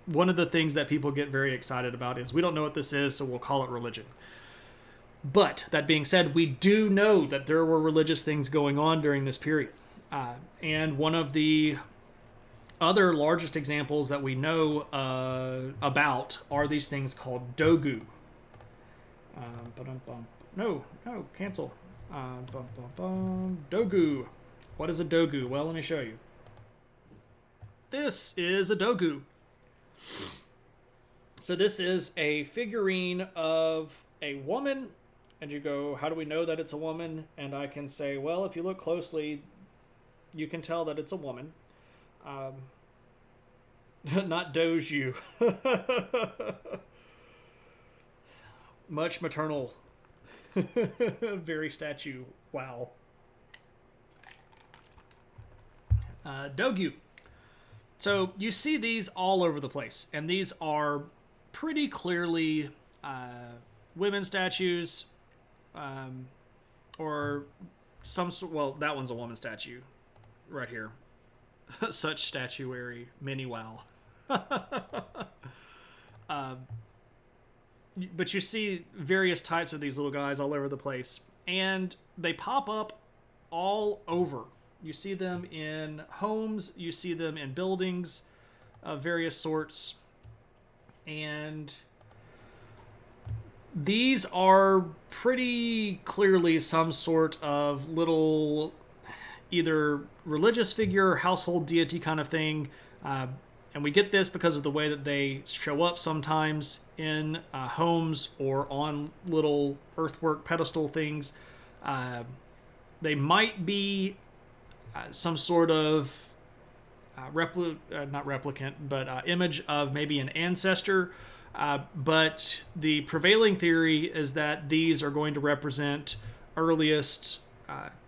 One of the things that people get very excited about is we don't know what this is, so we'll call it religion. But that being said, we do know that there were religious things going on during this period. And one of the other largest examples that we know about are these things called dogu. No, cancel. Dogu. What is a dogu? Well, let me show you. This is a dogu. So this is a figurine of a woman, and you go, how do we know that it's a woman? And I can say, well, if you look closely, you can tell that it's a woman. Not doju. Much maternal. Very statue. Wow. Dogu. So you see these all over the place, and these are pretty clearly women statues, or some. Well, that one's a woman statue, right here. Such statuary, mini wow. But you see various types of these little guys all over the place, and they pop up all over. You see them in homes, you see them in buildings of various sorts, and these are pretty clearly some sort of little either religious figure, household deity kind of thing. And we get this because of the way that they show up sometimes in homes or on little earthwork pedestal things. They might be some sort of not replicant, but image of maybe an ancestor. But the prevailing theory is that these are going to represent earliest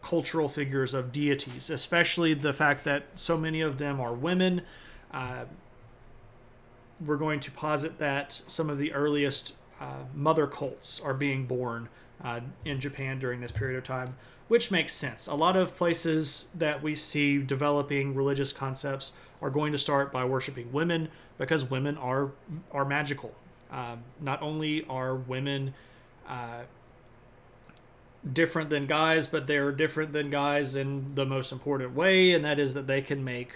cultural figures of deities, especially the fact that so many of them are women. We're going to posit that some of the earliest mother cults are being born in Japan during this period of time, which makes sense. A lot of places that we see developing religious concepts are going to start by worshiping women because women are magical. Not only are women different than guys, but they're different than guys in the most important way, and that is that they can make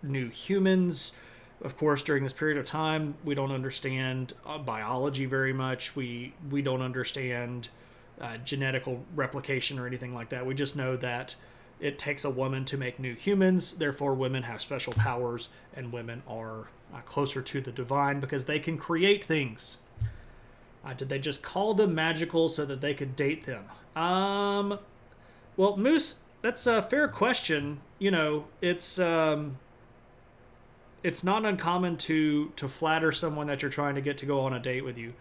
new humans. Of course, during this period of time, we don't understand biology very much. We don't understand genetical replication or anything like that. We just know that it takes a woman to make new humans. Therefore, women have special powers, and women are closer to the divine because they can create things. Did they just call them magical so that they could date them? Well, Moose, that's a fair question. You know, it's it's not uncommon to flatter someone that you're trying to get to go on a date with you.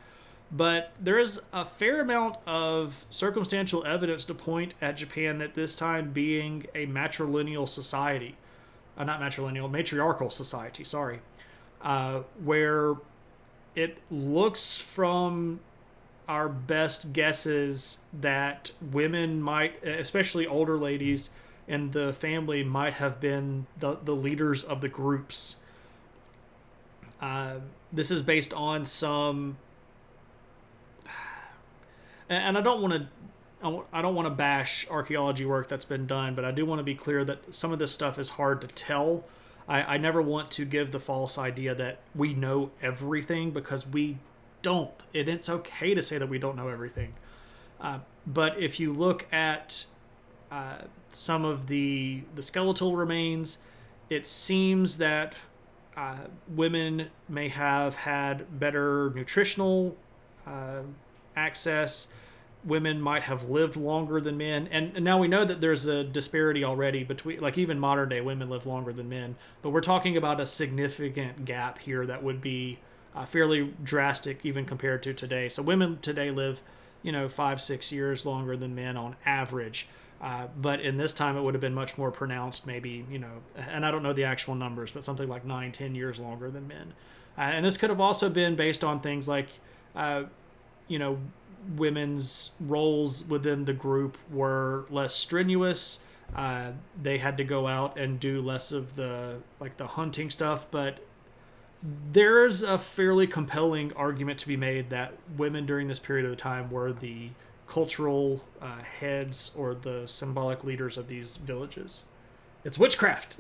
But there is a fair amount of circumstantial evidence to point at Japan at this time being a matrilineal society. Not matrilineal, matriarchal society, sorry. Where it looks from our best guesses that women might, especially older ladies in the family, might have been the leaders of the groups. This is based on some, and I don't want to bash archaeology work that's been done, but I do want to be clear that some of this stuff is hard to tell. I never want to give the false idea that we know everything, because we don't. And it's okay to say that we don't know everything. But if you look at some of the skeletal remains, it seems that women may have had better nutritional access. Women might have lived longer than men. And now we know that there's a disparity already between, like, even modern day women live longer than men. But we're talking about a significant gap here that would be fairly drastic even compared to today. So women today live, 5-6 years longer than men on average. But in this time, it would have been much more pronounced, maybe, and I don't know the actual numbers, but something like 9-10 years longer than men. And this could have also been based on things like, women's roles within the group were less strenuous. They had to go out and do less of the hunting stuff, but there's a fairly compelling argument to be made that women during this period of time were the cultural heads or the symbolic leaders of these villages. It's witchcraft.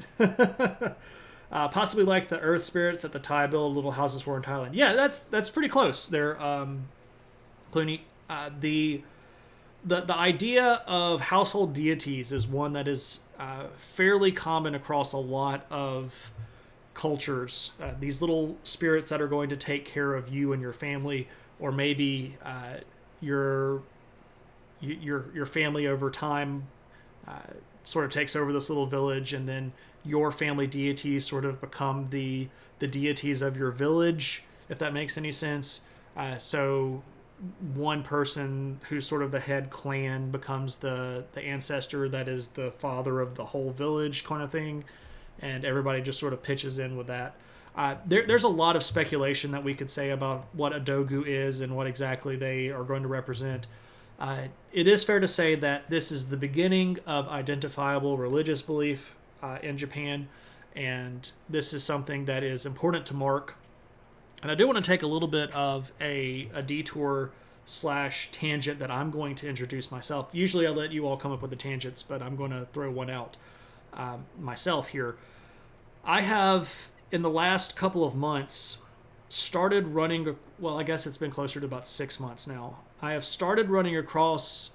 Possibly like the earth spirits that the Thai build little houses for in Thailand. Yeah, that's pretty close. They're Clooney. The idea of household deities is one that is fairly common across a lot of cultures. These little spirits that are going to take care of you and your family, or maybe your family over time sort of takes over this little village, and then your family deities sort of become the deities of your village, if that makes any sense. So one person who's sort of the head clan becomes the ancestor that is the father of the whole village, kind of thing, and everybody just sort of pitches in with that. There's a lot of speculation that we could say about what a dogu is and what exactly they are going to represent. It is fair to say that this is the beginning of identifiable religious belief in Japan, and this is something that is important to mark. And I do want to take a little bit of a detour / tangent that I'm going to introduce myself. Usually I let you all come up with the tangents, but I'm going to throw one out myself here. I have, in the last couple of months, started running, well, I guess it's been closer to about 6 months now. I have started running across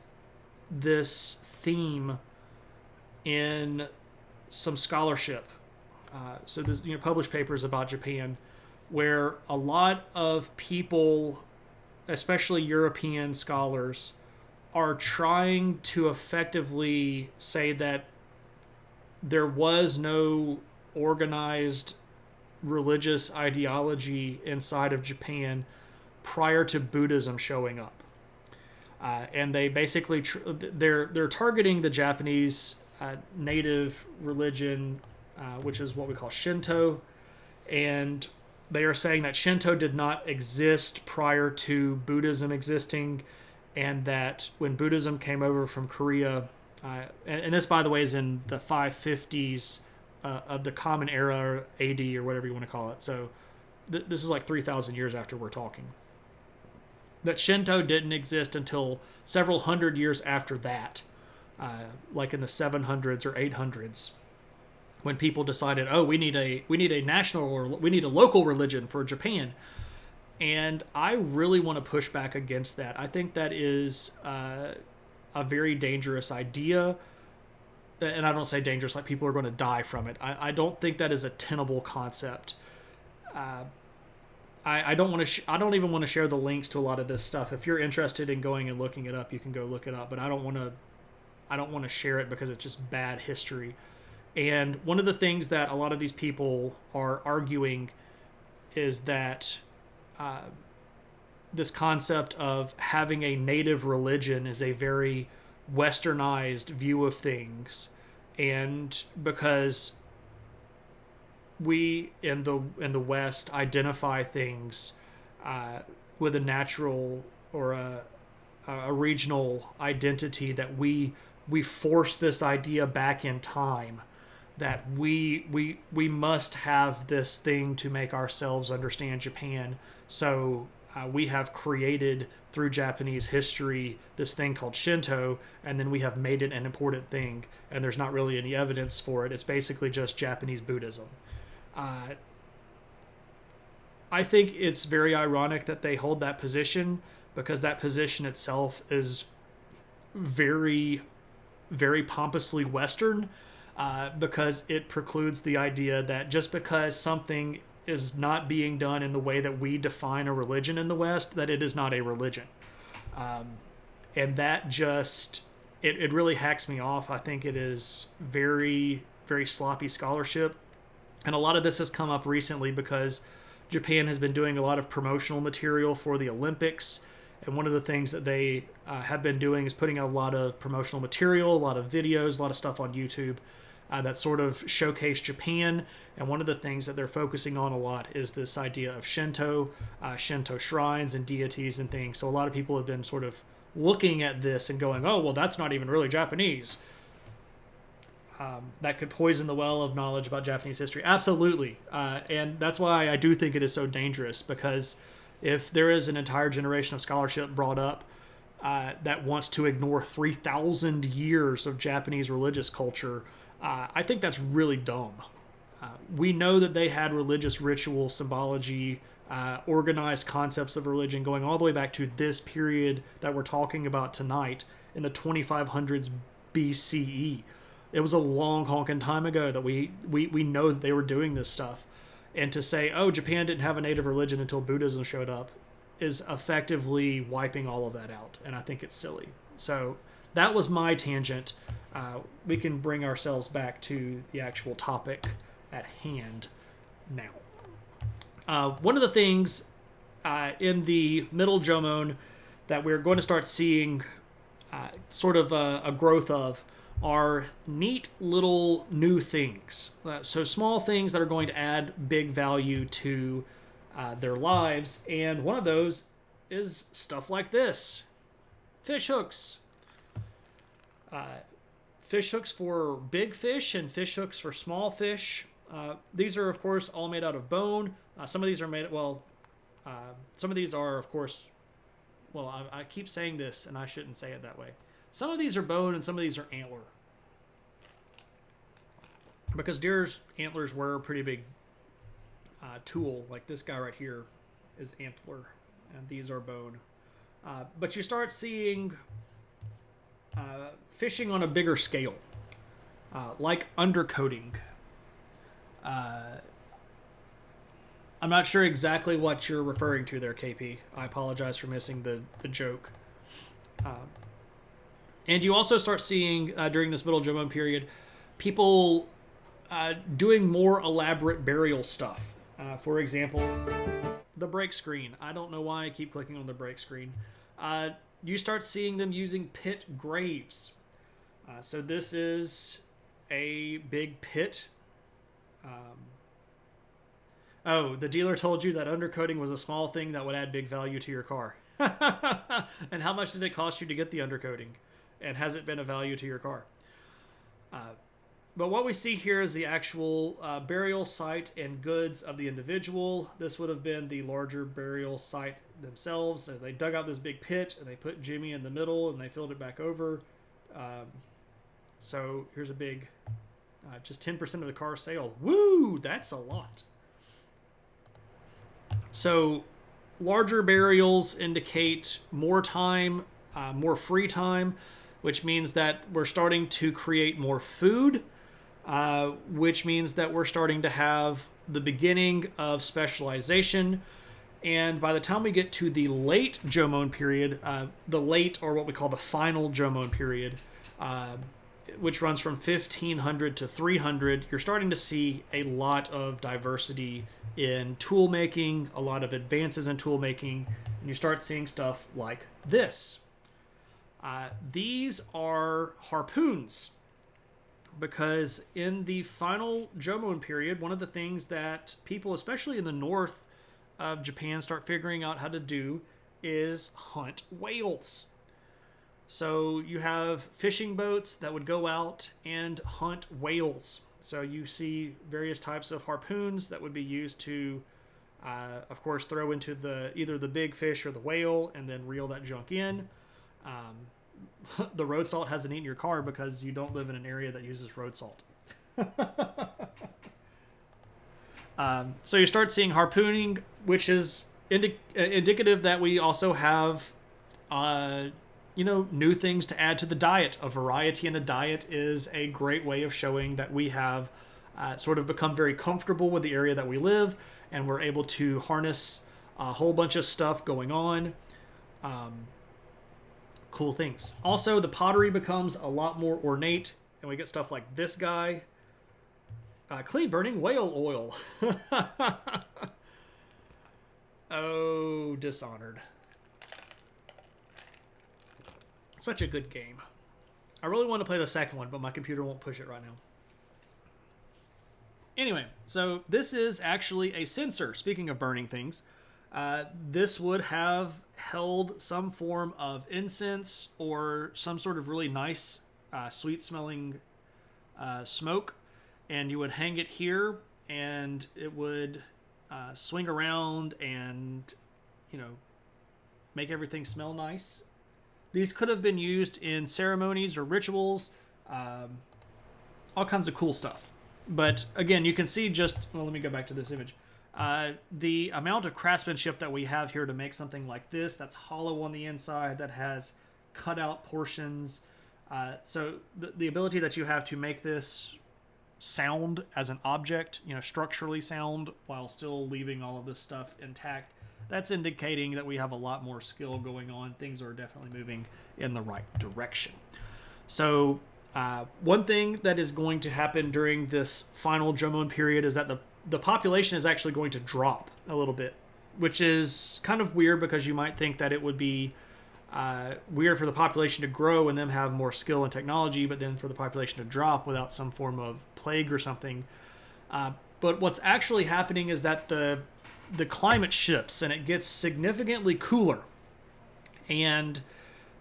this theme in some scholarship. So there's published papers about Japan, where a lot of people, especially European scholars, are trying to effectively say that there was no organized religious ideology inside of Japan prior to Buddhism showing up. And they basically they're targeting the Japanese native religion, which is what we call Shinto, and they are saying that Shinto did not exist prior to Buddhism existing, and that when Buddhism came over from Korea, and this, by the way, is in the 550s of the Common Era, AD, or whatever you want to call it. So this is like 3,000 years after we're talking. That Shinto didn't exist until several hundred years after that, like in the 700s or 800s. When people decided, we need a national, or we need a local religion for Japan. And I really want to push back against that. I think that is a very dangerous idea. And I don't say dangerous like people are going to die from it. I don't think that is a tenable concept. I don't want to. I don't even want to share the links to a lot of this stuff. If you're interested in going and looking it up, you can go look it up. But I don't want to share it because it's just bad history. And one of the things that a lot of these people are arguing is that this concept of having a native religion is a very westernized view of things, and because we in the West identify things with a natural or a regional identity, that we force this idea back in time, that we must have this thing to make ourselves understand Japan. So we have created through Japanese history this thing called Shinto, and then we have made it an important thing, and there's not really any evidence for it. It's basically just Japanese Buddhism. I think it's very ironic that they hold that position, because that position itself is very, very pompously Western, because it precludes the idea that just because something is not being done in the way that we define a religion in the West, that it is not a religion. And that just, it really hacks me off. I think it is very, very sloppy scholarship. And a lot of this has come up recently because Japan has been doing a lot of promotional material for the Olympics. And one of the things that they have been doing is putting out a lot of promotional material, a lot of videos, a lot of stuff on YouTube that sort of showcase Japan. And one of the things that they're focusing on a lot is this idea of Shinto, Shinto shrines and deities and things. So a lot of people have been sort of looking at this and going, oh, well, that's not even really Japanese. That could poison the well of knowledge about Japanese history. Absolutely. And that's why I do think it is so dangerous, because if there is an entire generation of scholarship brought up that wants to ignore 3,000 years of Japanese religious culture, I think that's really dumb. We know that they had religious ritual, symbology, organized concepts of religion going all the way back to this period that we're talking about tonight in the 2500s BCE. It was a long honking time ago that we know that they were doing this stuff. And to say, oh, Japan didn't have a native religion until Buddhism showed up is effectively wiping all of that out. And I think it's silly. So that was my tangent. We can bring ourselves back to the actual topic at hand now. One of the things in the middle Jomon that we're going to start seeing sort of a growth of are neat little new things. So small things that are going to add big value to their lives. And one of those is stuff like this. Fish hooks. Fish hooks for big fish and fish hooks for small fish. These are, of course, all made out of bone. Some of these are made, some of these are, of course, I keep saying this and I shouldn't say it that way. Some of these are bone and some of these are antler. Because deer's antlers were a pretty big tool. Like this guy right here is antler and these are bone. But you start seeing fishing on a bigger scale, like undercoating. I'm not sure exactly what you're referring to there, KP. I apologize for missing the joke. And you also start seeing, during this middle Jomon period, people doing more elaborate burial stuff. For example, the break screen. I don't know why I keep clicking on the break screen. You start seeing them using pit graves. So this is a big pit. The dealer told you that undercoating was a small thing that would add big value to your car. And how much did it cost you to get the undercoating? And has it been a value to your car? But what we see here is the actual burial site and goods of the individual. This would have been the larger burial site themselves. So they dug out this big pit and they put Jimmy in the middle and they filled it back over. So here's a big, just 10% of the car sale. Woo! That's a lot. So larger burials indicate more time, more free time, which means that we're starting to create more food, which means that we're starting to have the beginning of specialization. And by the time we get to the late Jomon period, the late, or what we call the final Jomon period, which runs from 1500 to 300, you're starting to see a lot of diversity in tool making, a lot of advances in tool making, and you start seeing stuff like this. These are harpoons, because in the final Jomon period, one of the things that people, especially in the north of Japan, start figuring out how to do is hunt whales. So you have fishing boats that would go out and hunt whales. So you see various types of harpoons that would be used to, of course, throw into either the big fish or the whale and then reel that junk in. The road salt hasn't eaten your car because you don't live in an area that uses road salt. So you start seeing harpooning, which is indicative that we also have, new things to add to the diet. A variety in a diet is a great way of showing that we have sort of become very comfortable with the area that we live, and we're able to harness a whole bunch of stuff going on. Cool things. Also, the pottery becomes a lot more ornate, and we get stuff like this guy. Clean burning whale oil. Oh, Dishonored. Such a good game. I really want to play the second one, but my computer won't push it right now. Anyway, so this is actually a censer. Speaking of burning things, this would have held some form of incense or some sort of really nice, sweet-smelling smoke, and you would hang it here, and it would swing around and, make everything smell nice. These could have been used in ceremonies or rituals, all kinds of cool stuff. But again, you can see let me go back to this image. The amount of craftsmanship that we have here to make something like this, that's hollow on the inside, that has cut out portions. So the ability that you have to make this sound as an object, structurally sound, while still leaving all of this stuff intact, that's indicating that we have a lot more skill going on. Things are definitely moving in the right direction. So one thing that is going to happen during this final Jomon period is that the population is actually going to drop a little bit, which is kind of weird because you might think that it would be weird for the population to grow and them have more skill and technology, but then for the population to drop without some form of plague or something. But what's actually happening is that the climate shifts and it gets significantly cooler. And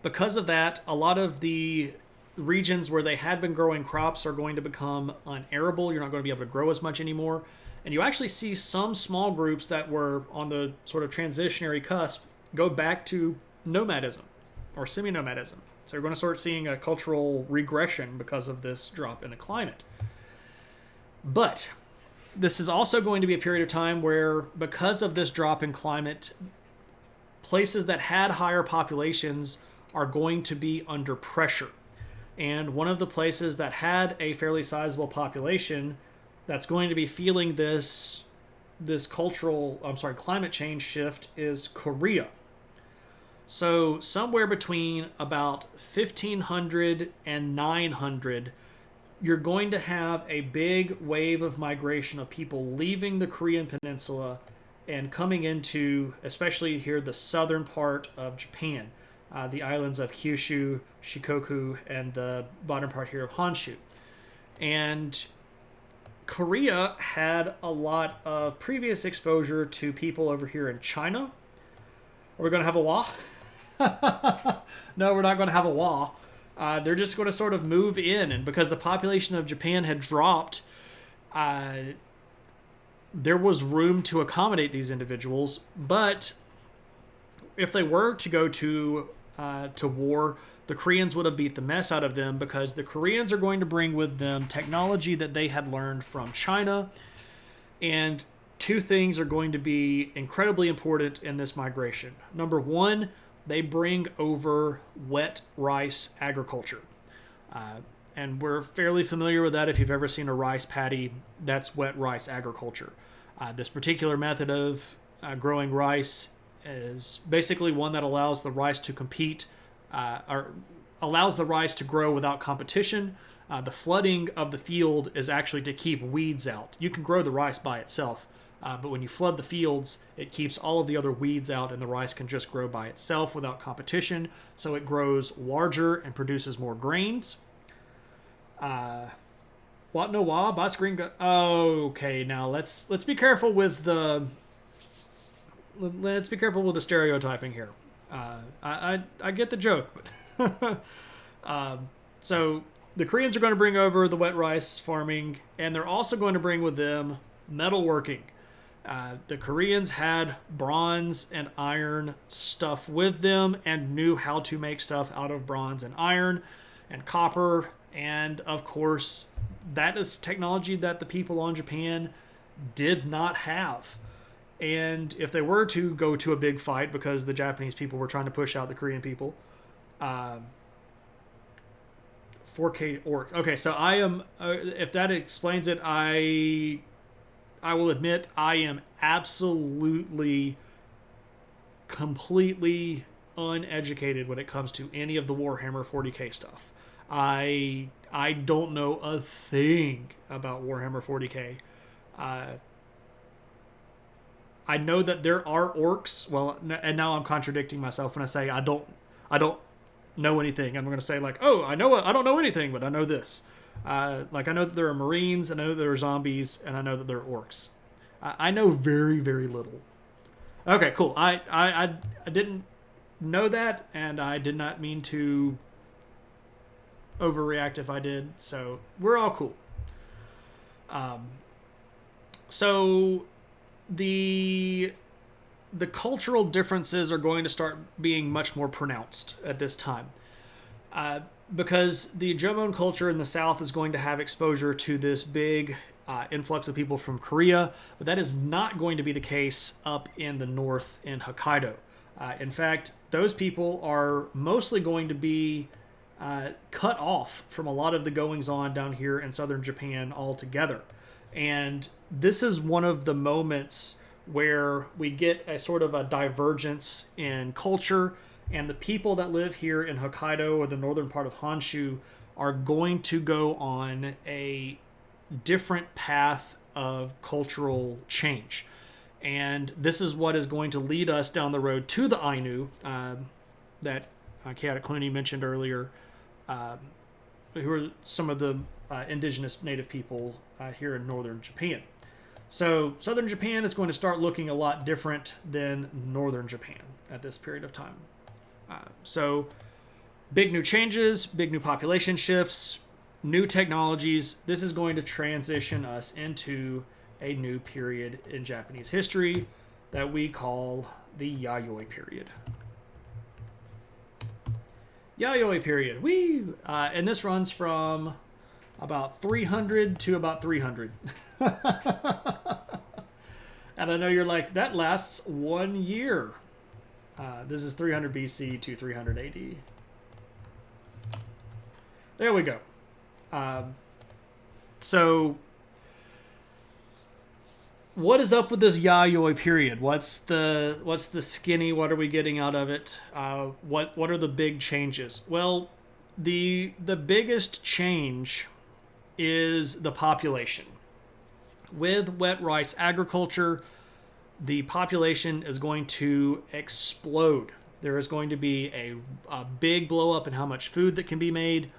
because of that, a lot of the regions where they had been growing crops are going to become unarable. You're not going to be able to grow as much anymore. And you actually see some small groups that were on the sort of transitionary cusp go back to nomadism or semi-nomadism. So you're going to start seeing a cultural regression because of this drop in the climate. But this is also going to be a period of time where, because of this drop in climate, places that had higher populations are going to be under pressure. And one of the places that had a fairly sizable population that's going to be feeling this climate change shift is Korea. So somewhere between about 1500 and 900, you're going to have a big wave of migration of people leaving the Korean peninsula and coming into, especially here, the southern part of Japan, the islands of Kyushu, Shikoku, and the bottom part here of Honshu. And Korea had a lot of previous exposure to people over here in China. Are we going to have a wah? No, we're not going to have a wah. They're just going to sort of move in, and because the population of Japan had dropped, there was room to accommodate these individuals. But if they were to go to war, the Koreans would have beat the mess out of them, because the Koreans are going to bring with them technology that they had learned from China. And two things are going to be incredibly important in this migration. Number one, they bring over wet rice agriculture. And we're fairly familiar with that. If you've ever seen a rice paddy, that's wet rice agriculture. This particular method of growing rice is basically one that allows the rice to compete, or allows the rice to grow without competition. The flooding of the field is actually to keep weeds out. You can grow the rice by itself, but when you flood the fields, it keeps all of the other weeds out, and the rice can just grow by itself without competition. So it grows larger and produces more grains. What no wah? Bus green. Okay, now let's be careful with the. Let's be careful with the stereotyping here. I get the joke, but so the Koreans are going to bring over the wet rice farming, and they're also going to bring with them metalworking. The Koreans had bronze and iron stuff with them and knew how to make stuff out of bronze and iron and copper. And of course, that is technology that the people on Japan did not have. And if they were to go to a big fight because the Japanese people were trying to push out the Korean people, 4K orc. Okay, so I am. If that explains it, I will admit I am absolutely, completely uneducated when it comes to any of the Warhammer 40K stuff. I don't know a thing about Warhammer 40K. I know that there are orcs. Well, and now I'm contradicting myself when I say I don't know anything. I'm going to say like, oh, I don't know anything, but I know this. Like I know that there are Marines, I know that there are zombies, and I know that there are orcs. I know very, very little. Okay, cool. I didn't know that, and I did not mean to overreact if I did. So we're all cool. So the cultural differences are going to start being much more pronounced at this time. Because the Jomon culture in the south is going to have exposure to this big influx of people from Korea, but that is not going to be the case up in the north in Hokkaido. In fact, those people are mostly going to be cut off from a lot of the goings-on down here in southern Japan altogether. And this is one of the moments where we get a sort of a divergence in culture, and the people that live here in Hokkaido or the northern part of Honshu are going to go on a different path of cultural change. And this is what is going to lead us down the road to the Ainu that Chaotic Clooney mentioned earlier, who are some of the indigenous native people here in northern Japan. So southern Japan is going to start looking a lot different than northern Japan at this period of time. So big new changes, big new population shifts, new technologies. This is going to transition us into a new period in Japanese history that we call the Yayoi period. Yayoi period. Whee! And this runs from about 300 to about 300. And I know you're like, that lasts 1 year. This is 300 BC to 300 AD. There we go. So, what is up with this Yayoi period? What's the skinny? What are we getting out of it? What are the big changes? Well, the biggest change is the population. With wet rice agriculture, the population is going to explode. There is going to be a big blow up in how much food that can be made.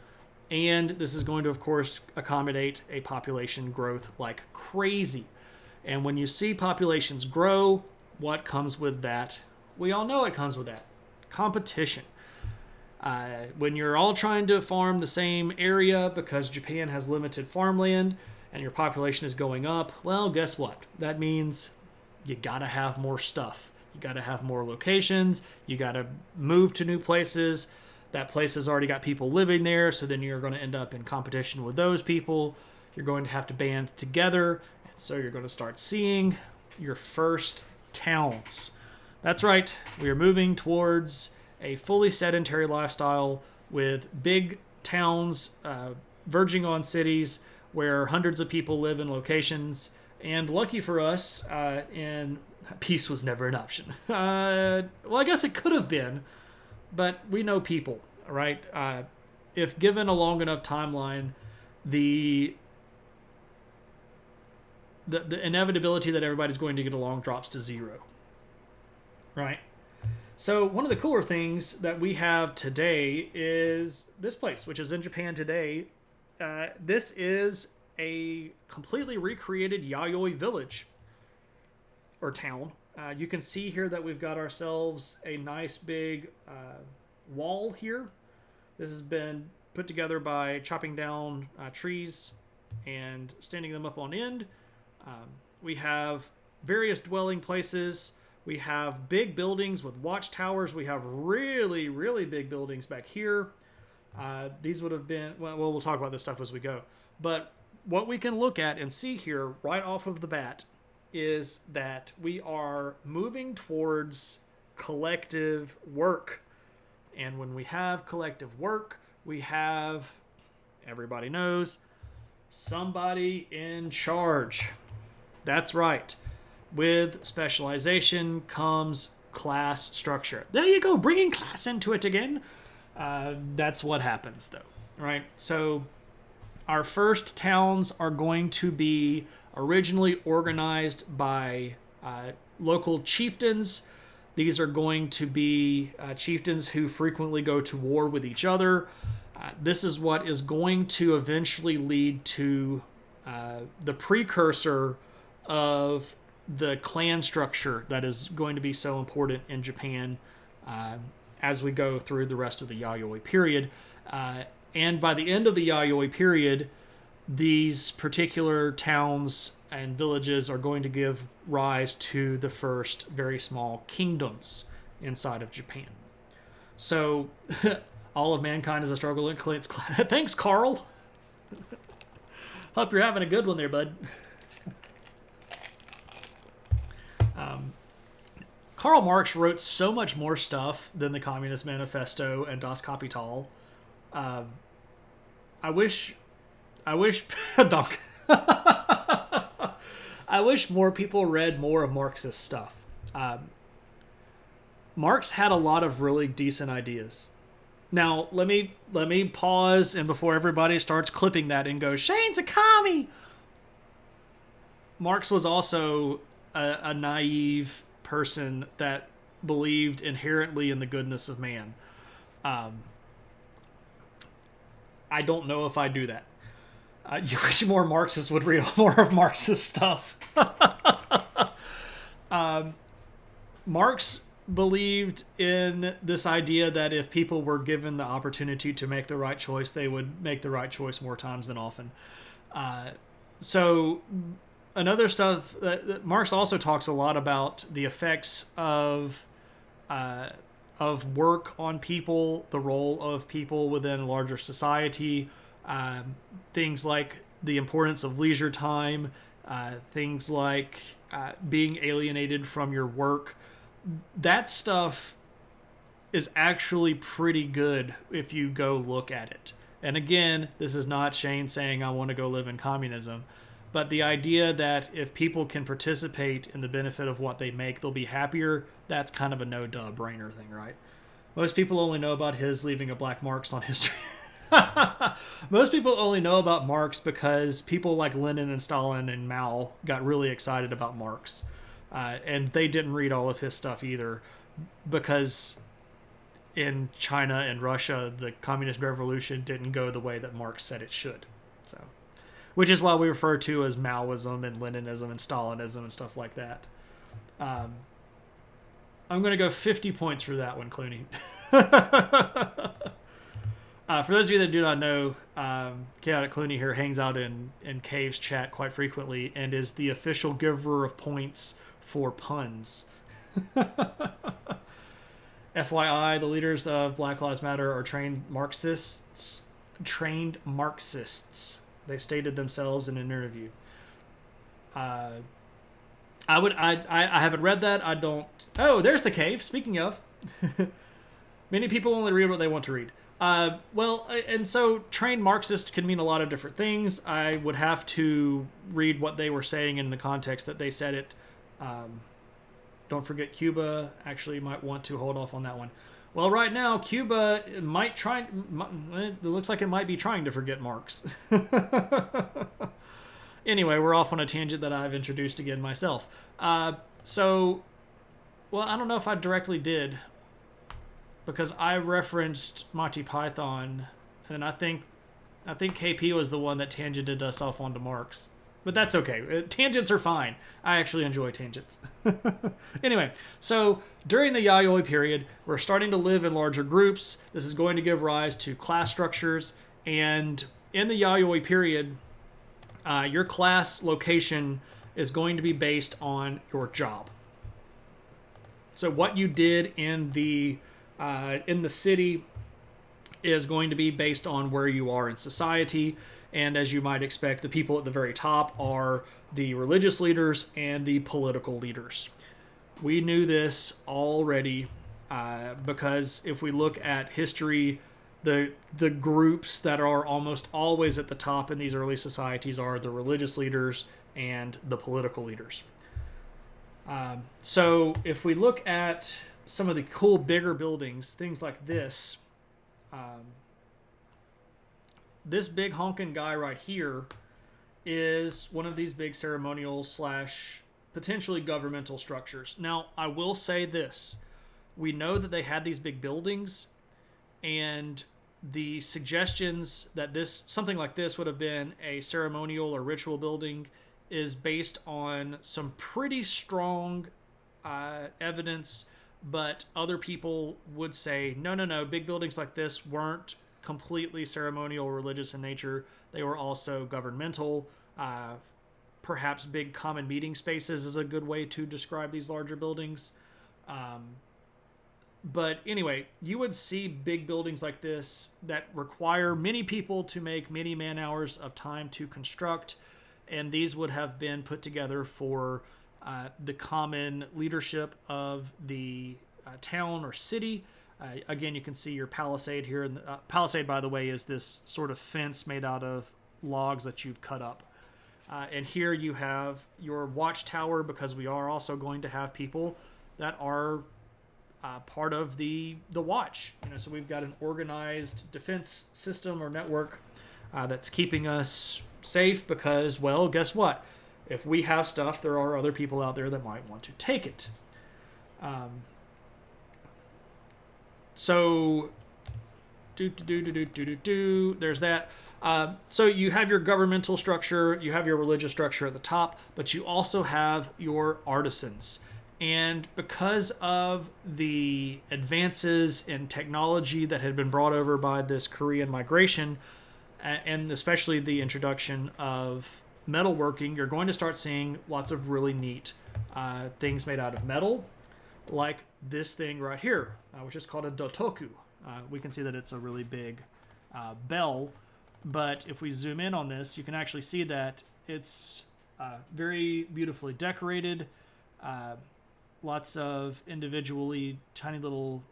And this is going to, of course, accommodate a population growth like crazy. And when you see populations grow, what comes with that? We all know it comes with that. Competition. When you're all trying to farm the same area because Japan has limited farmland and your population is going up, well, guess what? That means you gotta have more stuff. You gotta have more locations. You gotta move to new places. That place has already got people living there, so then you're going to end up in competition with those people. You're going to have to band together, and so you're going to start seeing your first towns. That's right, we are moving towards a fully sedentary lifestyle with big towns verging on cities where hundreds of people live in locations. And lucky for us, peace was never an option. Well, I guess it could have been, but we know people, right? if given a long enough timeline, the inevitability that everybody's going to get along drops to zero. Right? So one of the cooler things that we have today is this place, which is in Japan today. This is a completely recreated Yayoi village or town. You can see here that we've got ourselves a nice big wall here. This has been put together by chopping down trees and standing them up on end. We have various dwelling places. We have big buildings with watchtowers. We have really, really big buildings back here. These would have been, well, we'll talk about this stuff as we go. But what we can look at and see here right off of the bat is that we are moving towards collective work. And when we have collective work, we have, everybody knows, somebody in charge. That's right. With specialization comes class structure. There you go, bringing class into it again. That's what happens, though, right? So our first towns are going to be originally organized by local chieftains. These are going to be chieftains who frequently go to war with each other. This is what is going to eventually lead to the precursor of the clan structure that is going to be so important in Japan as we go through the rest of the Yayoi period. And by the end of the Yayoi period, these particular towns and villages are going to give rise to the first very small kingdoms inside of Japan. So all of mankind is a struggle in Clint's class. Thanks, Carl. Hope you're having a good one there, bud. Karl Marx wrote so much more stuff than the Communist Manifesto and Das Kapital. I wish Donk. I wish more people read more of Marx's stuff. Marx had a lot of really decent ideas. Now, let me pause, and before everybody starts clipping that and goes, Shane's a commie! Marx was also a naive person that believed inherently in the goodness of man. I don't know if I do that. You wish more Marxists would read more of Marx's stuff. Marx believed in this idea that if people were given the opportunity to make the right choice, they would make the right choice more times than often. So another stuff that Marx also talks a lot about the effects of work on people, the role of people within a larger society, things like the importance of leisure time, things like being alienated from your work. That stuff is actually pretty good if you go look at it. And again, this is not Shane saying I want to go live in communism, but the idea that if people can participate in the benefit of what they make, they'll be happier, that's kind of a no-brainer thing, right? Most people only know about his leaving a black marks on history. Most people only know about Marx because people like Lenin and Stalin and Mao got really excited about Marx. And they didn't read all of his stuff either, because in China and Russia, the communist revolution didn't go the way that Marx said it should. So, which is why we refer to as Maoism and Leninism and Stalinism and stuff like that. I'm going to go 50 points for that one, Clooney. For those of you that do not know, Chaotic Clooney here hangs out in Cave's chat quite frequently and is the official giver of points for puns. FYI, the leaders of Black Lives Matter are trained Marxists. They stated themselves in an interview. I haven't read that. I don't. Oh, there's the Cave. Speaking of, many people only read what they want to read. Well, and so trained Marxist can mean a lot of different things. I would have to read what they were saying in the context that they said it. Don't forget Cuba. Actually, might want to hold off on that one. Well, right now, Cuba might try. It looks like it might be trying to forget Marx. Anyway, we're off on a tangent that I've introduced again myself. So, well, I don't know if I directly did, because I referenced Monty Python, and I think KP was the one that tangented us off onto Marx. But that's okay. Tangents are fine. I actually enjoy tangents. Anyway, so during the Yayoi period, we're starting to live in larger groups. This is going to give rise to class structures. And in the Yayoi period, your class location is going to be based on your job. So what you did in the city is going to be based on where you are in society. And as you might expect, the people at the very top are the religious leaders and the political leaders. We knew this already because if we look at history, the groups that are almost always at the top in these early societies are the religious leaders and the political leaders. So if we look at some of the cool bigger buildings, things like this, this big honking guy right here is one of these big ceremonial / potentially governmental structures. Now, I will say this. We know that they had these big buildings, and the suggestions that something like this would have been a ceremonial or ritual building is based on some pretty strong evidence, but other people would say, no, big buildings like this weren't completely ceremonial or religious in nature. They were also governmental. Perhaps big common meeting spaces is a good way to describe these larger buildings. But anyway, you would see big buildings like this that require many people to make many man hours of time to construct, and these would have been put together for the common leadership of the town or city. Again, you can see your palisade here. And palisade, by the way, is this sort of fence made out of logs that you've cut up. And here you have your watchtower, because we are also going to have people that are part of the watch. So we've got an organized defense system or network that's keeping us safe because, well, guess what? If we have stuff, there are other people out there that might want to take it. So, there's that. So you have your governmental structure, you have your religious structure at the top, but you also have your artisans. And because of the advances in technology that had been brought over by this Korean migration, and especially the introduction of metalworking, you're going to start seeing lots of really neat things made out of metal, like this thing right here, which is called a dotoku. We can see that it's a really big bell, but if we zoom in on this, you can actually see that it's very beautifully decorated. Lots of individually tiny little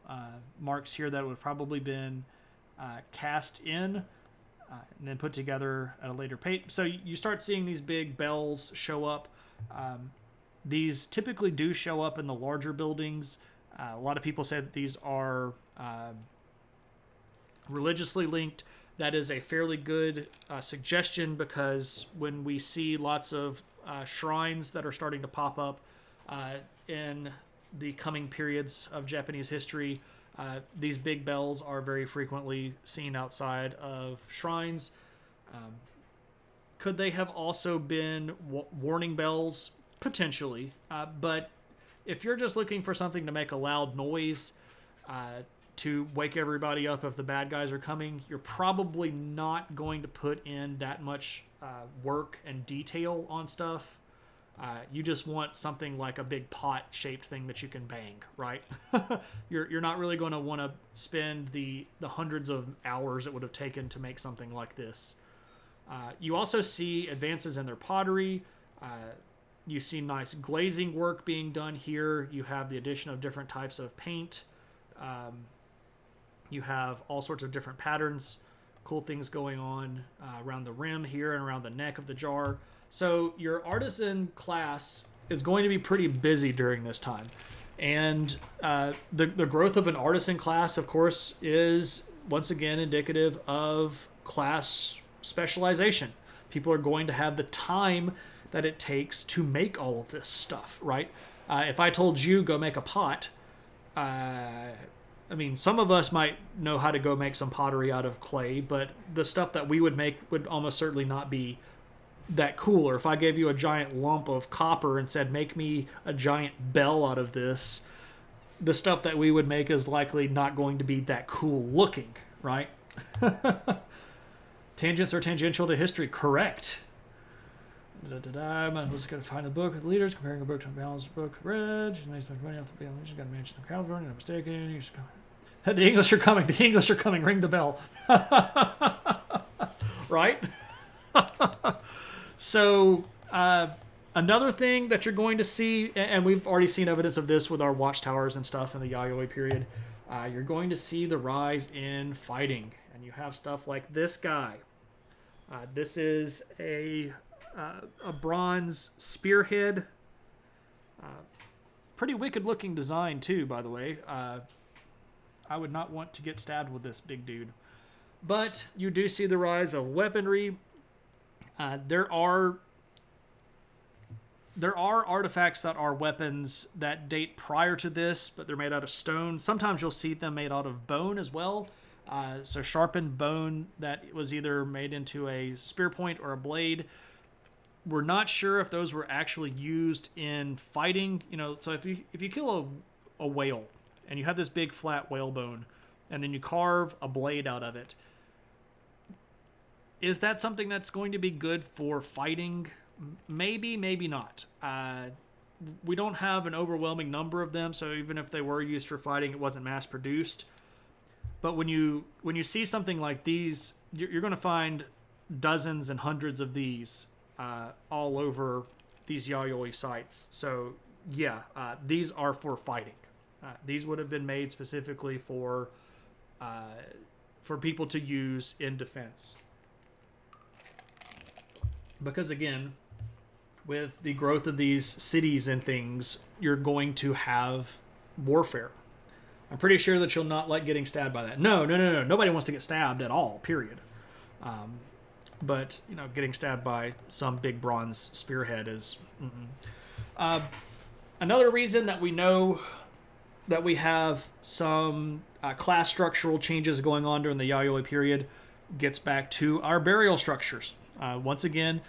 marks here that would have probably been cast in and then put together at a later paint. So you start seeing these big bells show up. These typically do show up in the larger buildings. A lot of people say that these are religiously linked. That is a fairly good suggestion, because when we see lots of shrines that are starting to pop up in the coming periods of Japanese history, these big bells are very frequently seen outside of shrines. Could they have also been warning bells? Potentially. But if you're just looking for something to make a loud noise to wake everybody up if the bad guys are coming, you're probably not going to put in that much work and detail on stuff. You just want something like a big pot-shaped thing that you can bang, right? You're not really going to want to spend the hundreds of hours it would have taken to make something like this. You also see advances in their pottery. You see nice glazing work being done here. You have the addition of different types of paint. You have all sorts of different patterns, cool things going on around the rim here and around the neck of the jar. So your artisan class is going to be pretty busy during this time. And the growth of an artisan class, of course, is once again indicative of class specialization. People are going to have the time that it takes to make all of this stuff, right? If I told you go make a pot, I mean, some of us might know how to go make some pottery out of clay, but the stuff that we would make would almost certainly not be that cool. Or if I gave you a giant lump of copper and said, make me a giant bell out of this, the stuff that we would make is likely not going to be that cool looking, right? Tangents are tangential to history, correct. I'm going to find a book with leaders, comparing a book to a balanced book read. You just got to mention the California, I'm mistaken. The English are coming. The English are coming. Ring the bell. Right? So, another thing that you're going to see, and we've already seen evidence of this with our watchtowers and stuff in the Yayoi period, you're going to see the rise in fighting. And you have stuff like this guy. This is a bronze spearhead. Pretty wicked looking design too, by the way. I would not want to get stabbed with this big dude. But you do see the rise of weaponry. There are artifacts that are weapons that date prior to this, but they're made out of stone. Sometimes you'll see them made out of bone as well. So sharpened bone that was either made into a spear point or a blade. We're not sure if those were actually used in fighting. You know, so if you kill a whale and you have this big flat whale bone and then you carve a blade out of it, is that something that's going to be good for fighting? Maybe, maybe not. We don't have an overwhelming number of them, so even if they were used for fighting, it wasn't mass produced. But when you see something like these, you're going to find dozens and hundreds of these all over these Yayoi sites. So yeah, these are for fighting. These would have been made specifically for people to use in defense. Because again, with the growth of these cities and things, you're going to have warfare. I'm pretty sure that you'll not like getting stabbed by that. No. Nobody wants to get stabbed at all, period. But, you know, getting stabbed by some big bronze spearhead is... another reason that we know that we have some class structural changes going on during the Yayoi period gets back to our burial structures. Once again,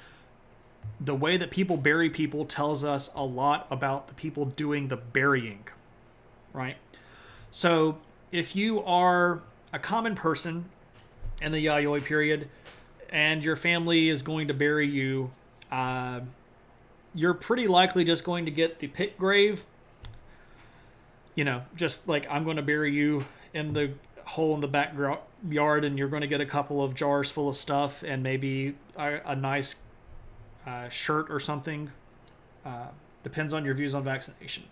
the way that people bury people tells us a lot about the people doing the burying, right? So if you are a common person in the Yayoi period and your family is going to bury you, you're pretty likely just going to get the pit grave. You know, just like I'm going to bury you in the hole in the backyard and you're going to get a couple of jars full of stuff and maybe a nice shirt or something. Depends on your views on vaccination.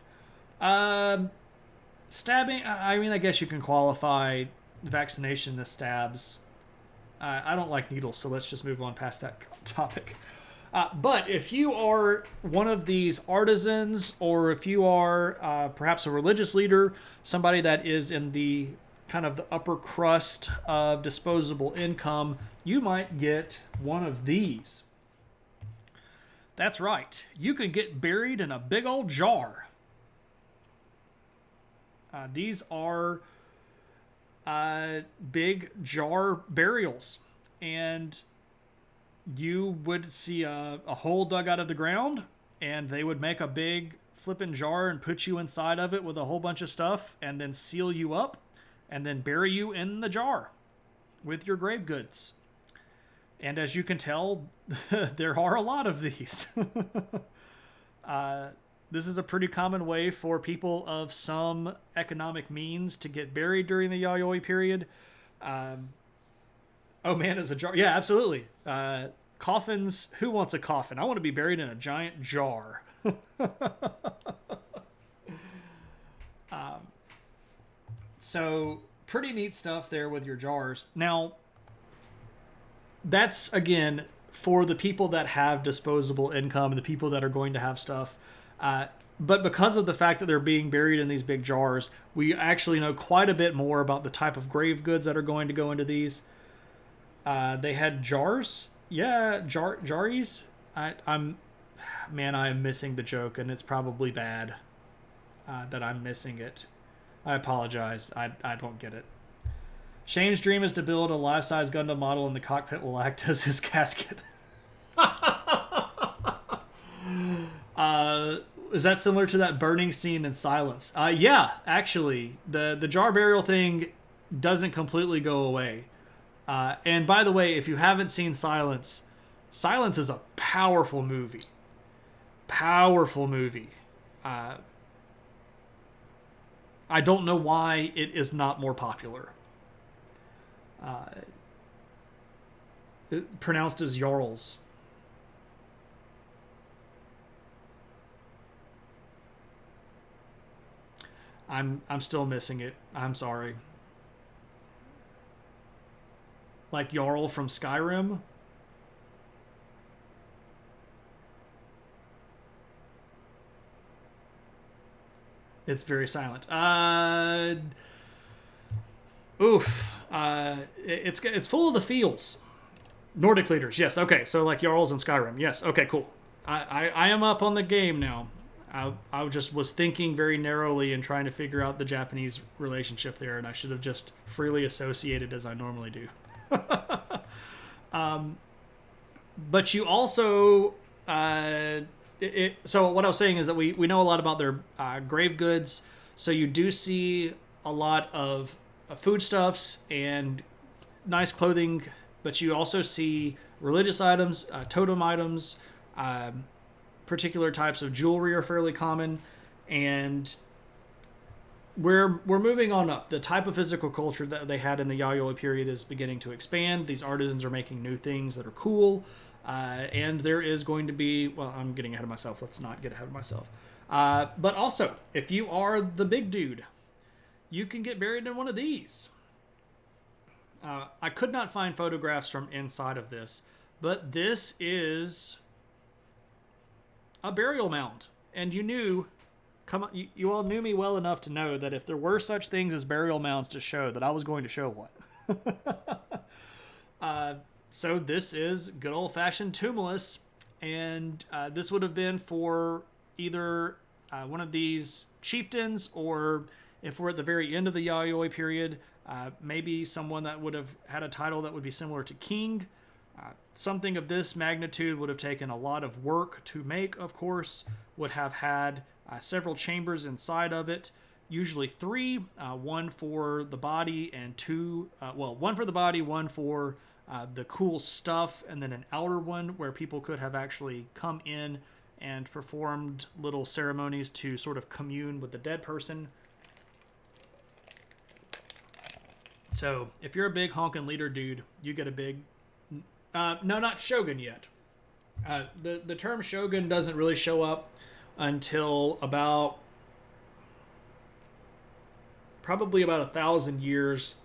Stabbing, I mean, I guess you can qualify vaccination as stabs. I don't like needles, so let's just move on past that topic. But if you are one of these artisans, or if you are perhaps a religious leader, somebody that is in the kind of the upper crust of disposable income, you might get one of these. That's right. You can get buried in a big old jar. These are big jar burials, and you would see a hole dug out of the ground, and they would make a big flippin' jar and put you inside of it with a whole bunch of stuff, and then seal you up, and then bury you in the jar with your grave goods. And as you can tell, there are a lot of these. This is a pretty common way for people of some economic means to get buried during the Yayoi period. Oh man, it's a jar. Yeah, absolutely. Coffins. Who wants a coffin? I want to be buried in a giant jar. So pretty neat stuff there with your jars. Now, that's again for the people that have disposable income and the people that are going to have stuff. But because of the fact that they're being buried in these big jars, we actually know quite a bit more about the type of grave goods that are going to go into these. They had jars. Yeah, jaries. I'm man, I am missing the joke, and it's probably bad that I'm missing it. I apologize. I don't get it. Shane's dream is to build a life-size Gundam model, and the cockpit will act as his casket. Is that similar to that burning scene in Silence? Yeah, actually, the jar burial thing doesn't completely go away. And by the way, if you haven't seen Silence, Silence is a powerful movie. Powerful movie. I don't know why it is not more popular. Pronounced as Jarls. I'm still missing it. I'm sorry. Like Jarl from Skyrim. It's very silent. It's full of the feels. Nordic leaders, yes. Okay, so like Jarls in Skyrim, yes. Okay, cool. I am up on the game now. I just was thinking very narrowly and trying to figure out the Japanese relationship there, and I should have just freely associated as I normally do. But you also, so what I was saying is that we know a lot about their grave goods. So you do see a lot of foodstuffs and nice clothing, but you also see religious items, totem items, particular types of jewelry are fairly common, and we're moving on up. The type of physical culture that they had in the Yayoi period is beginning to expand. These artisans are making new things that are cool, and there is going to be, well, I'm getting ahead of myself. Let's not get ahead of myself. But also, if you are the big dude, you can get buried in one of these. I could not find photographs from inside of this, but this is a burial mound. And you all knew me well enough to know that if there were such things as burial mounds to show, that I was going to show one. So this is good old-fashioned tumulus, and this would have been for either one of these chieftains, or if we're at the very end of the Yayoi period, maybe someone that would have had a title that would be similar to king. Something of this magnitude would have taken a lot of work to make, of course, would have had several chambers inside of it, usually three, one for the body and one for the body, one for the cool stuff, and then an outer one where people could have actually come in and performed little ceremonies to sort of commune with the dead person. So if you're a big honkin' leader dude, you get a big... no, not shogun yet. The term shogun doesn't really show up until probably about 1,000 years.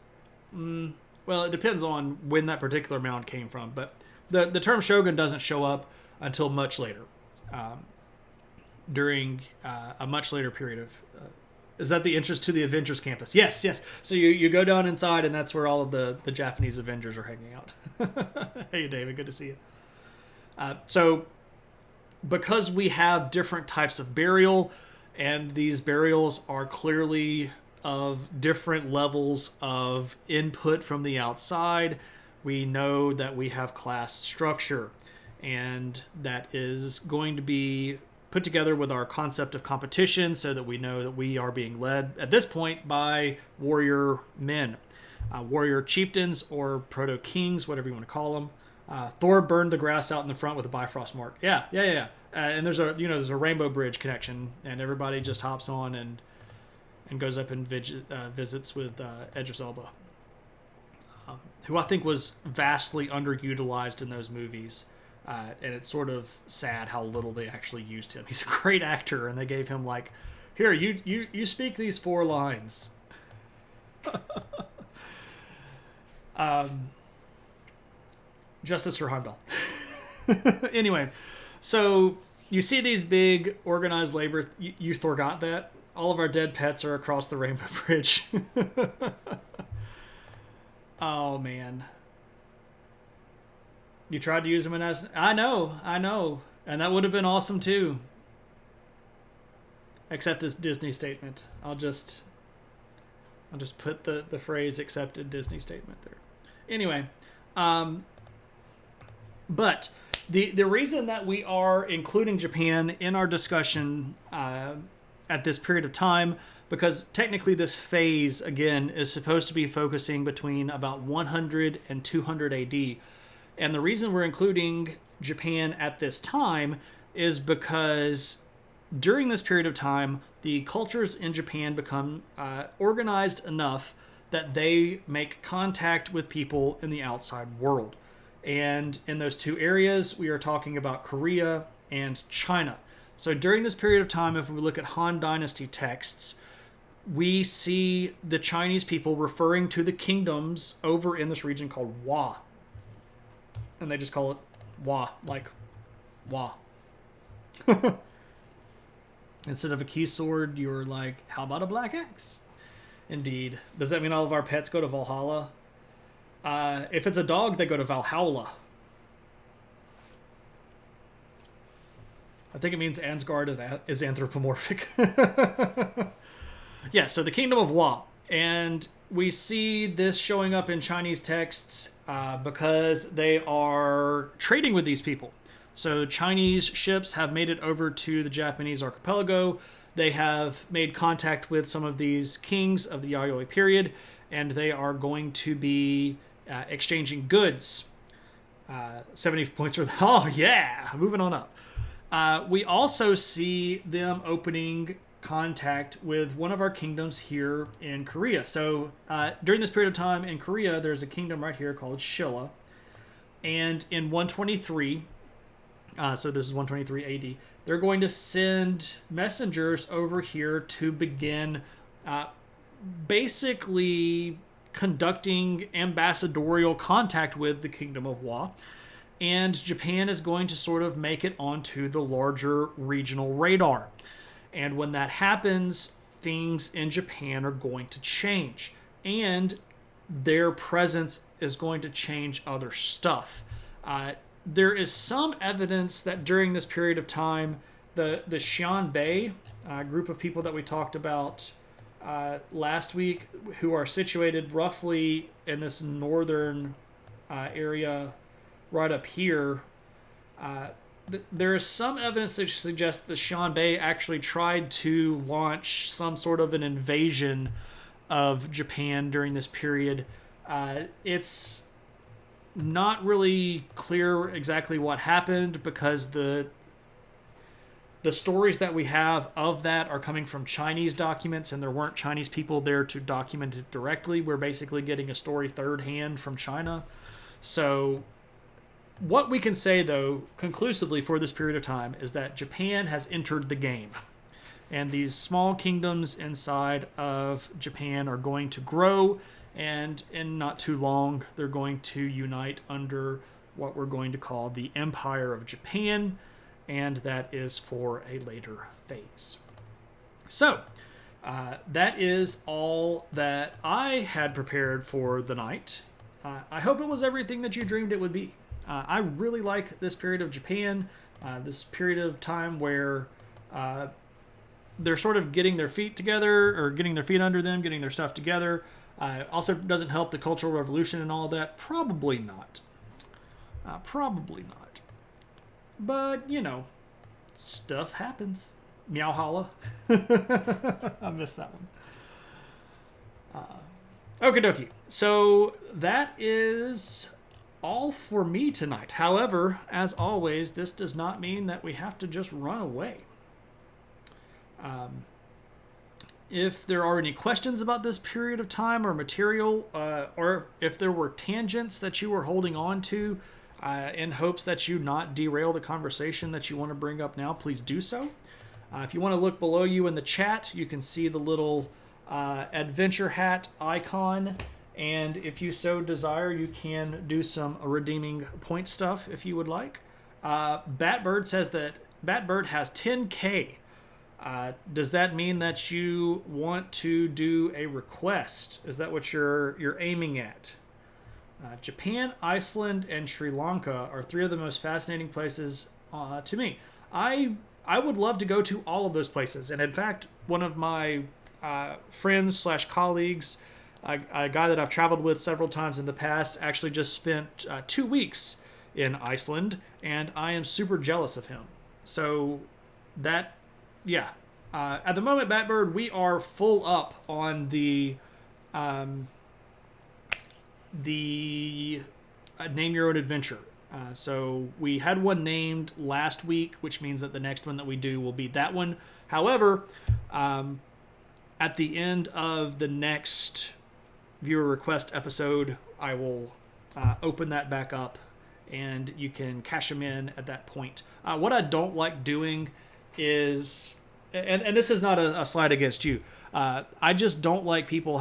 Well, it depends on when that particular mound came from, but the term shogun doesn't show up until much later, during a much later period of... is that the entrance to the Avengers campus? Yes, yes. So you go down inside, and that's where all of the Japanese Avengers are hanging out. Hey, David, good to see you. So because we have different types of burial, and these burials are clearly of different levels of input from the outside, we know that we have class structure, and that is going to be put together with our concept of competition, so that we know that we are being led at this point by warrior men, warrior chieftains, or proto-kings, whatever you want to call them. Thor burned the grass out in the front with a Bifrost mark. Yeah. And there's a Rainbow Bridge connection, and everybody just hops on and goes up and visits with Idris Elba, who I think was vastly underutilized in those movies. And it's sort of sad how little they actually used him. He's a great actor, and they gave him like, here, you speak these 4 lines. Justice for Heimdall. Anyway, so You see these big organized labor. You forgot that all of our dead pets are across the Rainbow Bridge. Oh man, you tried to use them as. I know, and that would have been awesome too. Except this Disney statement. I'll just put the phrase accepted Disney statement there. Anyway, but the reason that we are including Japan in our discussion at this period of time, because technically this phase, again, is supposed to be focusing between about 100 and 200 AD. And the reason we're including Japan at this time is because during this period of time, the cultures in Japan become organized enough that they make contact with people in the outside world. And in those two areas, we are talking about Korea and China. So during this period of time, if we look at Han Dynasty texts, we see the Chinese people referring to the kingdoms over in this region called Wa. And they just call it Wa, like Wa. Instead of a key sword, you're like, how about a black axe? Indeed. Does that mean all of our pets go to Valhalla? If it's a dog, they go to Valhalla. I think it means Ansgard is anthropomorphic. Yeah, so the Kingdom of Wa. And we see this showing up in Chinese texts because they are trading with these people. So Chinese ships have made it over to the Japanese archipelago. They have made contact with some of these kings of the Yayoi period, and they are going to be exchanging goods. 70 points for the... Oh, yeah! Moving on up. We also see them opening contact with one of our kingdoms here in Korea. So during this period of time in Korea, there's a kingdom right here called Shilla. And in 123... so this is 123 AD. They're going to send messengers over here to begin basically conducting ambassadorial contact with the Kingdom of Wa. And Japan is going to sort of make it onto the larger regional radar. And when that happens, things in Japan are going to change. And their presence is going to change other stuff. There is some evidence that during this period of time, the Xianbei group of people that we talked about last week, who are situated roughly in this northern area right up here, there is some evidence that suggests the Xianbei actually tried to launch some sort of an invasion of Japan during this period. It's not really clear exactly what happened because the stories that we have of that are coming from Chinese documents, and there weren't Chinese people there to document it directly. We're basically getting a story third hand from China. So what we can say, though, conclusively for this period of time is that Japan has entered the game. And these small kingdoms inside of Japan are going to grow, and in not too long, they're going to unite under what we're going to call the Empire of Japan, and that is for a later phase. So, that is all that I had prepared for the night. I hope it was everything that you dreamed it would be. I really like this period of Japan, this period of time where they're sort of getting their feet together, or getting their feet under them, getting their stuff together. Also doesn't help the Cultural Revolution and all that. Probably not. Probably not. But, you know, stuff happens. Meow holla. I missed that one. Okie dokie. So that is all for me tonight. However, as always, this does not mean that we have to just run away. If there are any questions about this period of time or material, or if there were tangents that you were holding on to in hopes that you not derail the conversation that you want to bring up now, please do so. If you want to look below you in the chat, you can see the little adventure hat icon, and if you so desire, you can do some redeeming point stuff if you would like. Batbird says that Batbird has 10K. Does that mean that you want to do a request? Is that what you're aiming at? Japan, Iceland, and Sri Lanka are three of the most fascinating places to me. I would love to go to all of those places. And in fact, one of my friends / colleagues, a guy that I've traveled with several times in the past, actually just spent 2 weeks in Iceland, and I am super jealous of him. So that, yeah. At the moment, Batbird, we are full up on the Name Your Own Adventure. So we had one named last week, which means that the next one that we do will be that one. However, at the end of the next viewer request episode, I will open that back up, and you can cash them in at that point. What I don't like doing is, and this is not a slight against you, I just don't like people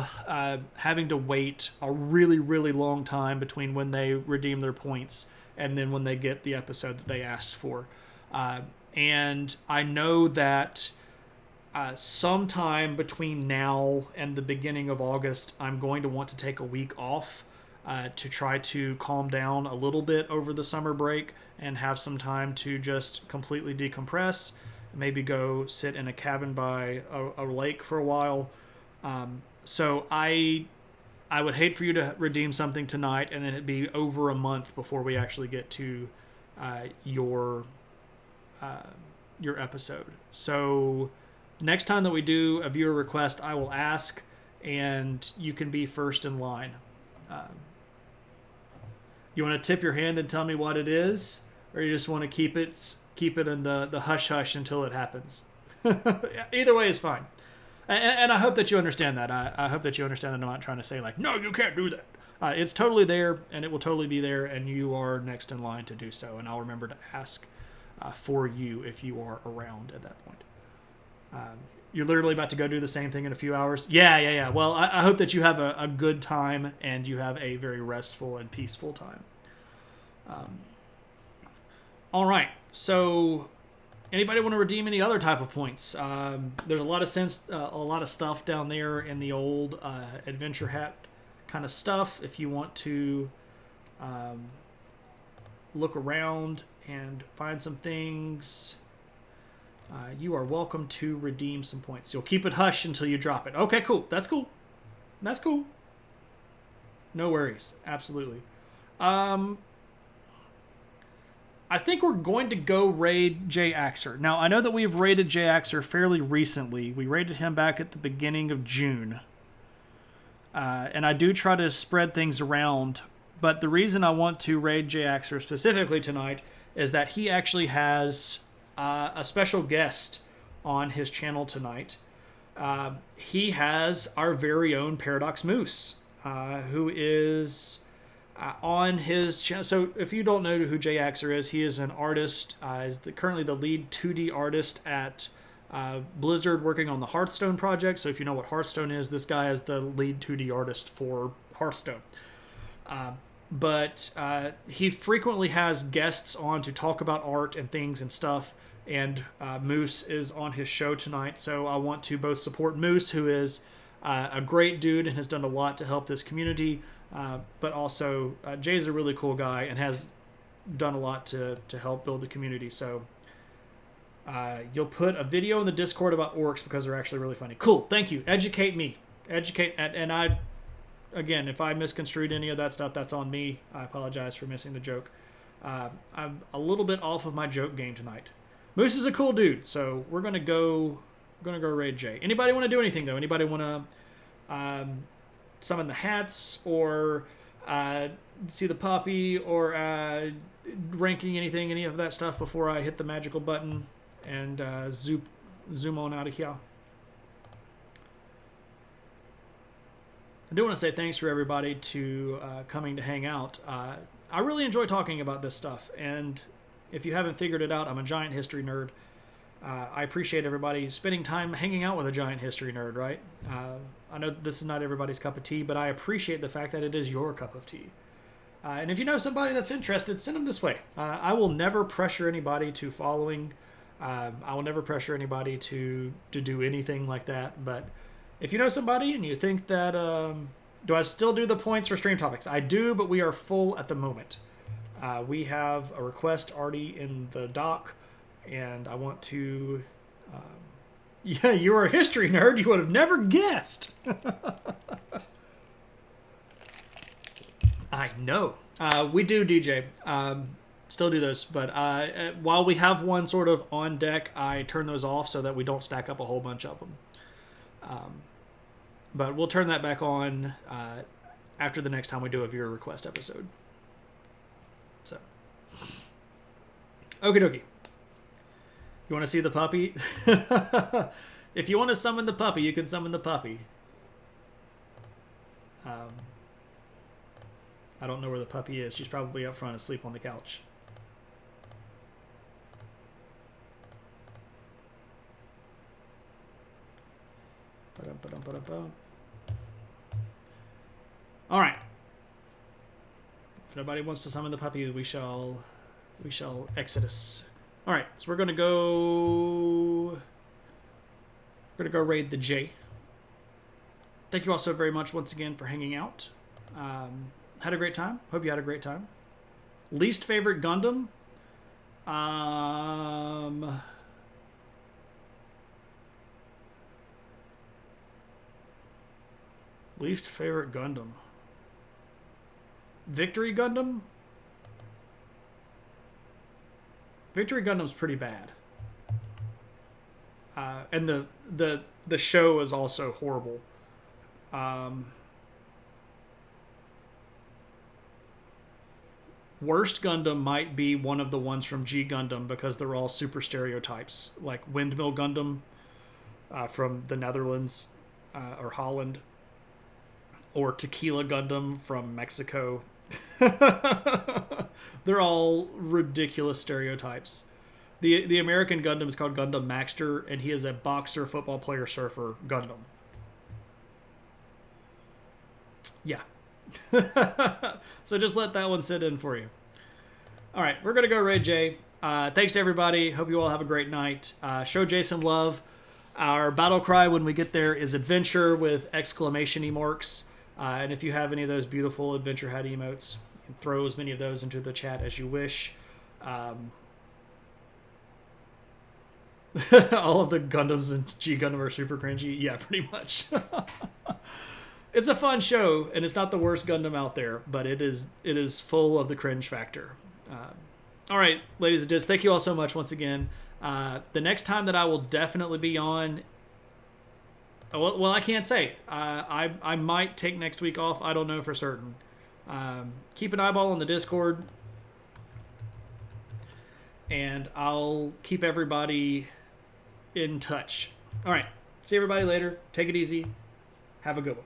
having to wait a really, really long time between when they redeem their points and then when they get the episode that they asked for. And I know that sometime between now and the beginning of August, I'm going to want to take a week off to try to calm down a little bit over the summer break and have some time to just completely decompress. Maybe go sit in a cabin by a lake for a while. So I would hate for you to redeem something tonight and then it'd be over a month before we actually get to your episode. So next time that we do a viewer request, I will ask, and you can be first in line. You want to tip your hand and tell me what it is, or you just want to keep it in the hush hush until it happens? Either way is fine. And I hope that you understand that. I hope that you understand that I'm not trying to say, like, no, you can't do that. It's totally there, and it will totally be there, and you are next in line to do so. And I'll remember to ask for you if you are around at that point. You're literally about to go do the same thing in a few hours? Yeah. Well, I hope that you have a good time, and you have a very restful and peaceful time. All right, so anybody want to redeem any other type of points? There's a lot of stuff down there in the old adventure hat kind of stuff. If you want to look around and find some things, you are welcome to redeem some points. You'll keep it hush until you drop it. Okay, cool. That's cool. No worries. Absolutely. I think we're going to go raid Jay Axer. Now, I know that we've raided Jay Axer fairly recently. We raided him back at the beginning of June. And I do try to spread things around. But the reason I want to raid Jay Axer specifically tonight is that he actually has a special guest on his channel tonight. He has our very own Paradox Moose, who is on his channel. So if you don't know who Jay Axer is, he is an artist. Is currently the lead 2D artist at Blizzard, working on the Hearthstone project. So if you know what Hearthstone is, this guy is the lead 2D artist for Hearthstone. But he frequently has guests on to talk about art and things and stuff. And Moose is on his show tonight. So I want to both support Moose, who is a great dude and has done a lot to help this community. But also, Jay's a really cool guy and has done a lot to help build the community. So you'll put a video in the Discord about orcs because they're actually really funny. Cool. Thank you. Educate me. And I, again, if I misconstrued any of that stuff, that's on me. I apologize for missing the joke. I'm a little bit off of my joke game tonight. Moose is a cool dude, so we're gonna go raid Jay. Anybody want to do anything though? Anybody want to summon the hats, or see the puppy, or ranking anything, any of that stuff before I hit the magical button and zoom on out of here? I do want to say thanks for everybody to coming to hang out. I really enjoy talking about this stuff, and if you haven't figured it out, I'm a giant history nerd. I appreciate everybody spending time hanging out with a giant history nerd, right? I know this is not everybody's cup of tea, but I appreciate the fact that it is your cup of tea. And if you know somebody that's interested, send them this way. I will never pressure anybody to following I will never pressure anybody to do anything like that. But if you know somebody and you think that, do I still do the points for stream topics? I do, but we are full at the moment. We have a request already in the doc, and I want to. Yeah, you are a history nerd. You would have never guessed. I know. We do, DJ. Still do those, but while we have one sort of on deck, I turn those off so that we don't stack up a whole bunch of them. But we'll turn that back on after the next time we do a viewer request episode. So, okie dokie. You want to see the puppy? If you want to summon the puppy, you can summon the puppy. I don't know where the puppy is. She's probably up front asleep on the couch. All right. If nobody wants to summon the puppy, we shall exodus. All right, so we're gonna go raid the J. Thank you all so very much once again for hanging out. Had a great time. Hope you had a great time. Least favorite Gundam. Least favorite Gundam. Victory Gundam? Victory Gundam's pretty bad. And the show is also horrible. Worst Gundam might be one of the ones from G Gundam because they're all super stereotypes, like Windmill Gundam from the Netherlands or Holland, or Tequila Gundam from Mexico. They're all ridiculous stereotypes. The American Gundam is called Gundam Maxter, and he is a boxer, football player, surfer Gundam. Yeah. So just let that one sit in for you. All right, we're going to go raid Jay. Thanks to everybody. Hope you all have a great night. Show Jay some love. Our battle cry when we get there is adventure with exclamation emorks. And if you have any of those beautiful adventure hat emotes, you can throw as many of those into the chat as you wish. All of the Gundams in G Gundam are super cringy. Yeah, pretty much. It's a fun show, and it's not the worst Gundam out there, but it is full of the cringe factor. All right, ladies and gents, thank you all so much once again. The next time that I will definitely be on, well, I can't say. I might take next week off. I don't know for certain. Keep an eyeball on the Discord, and I'll keep everybody in touch. All right, see everybody later. Take it easy. Have a good one.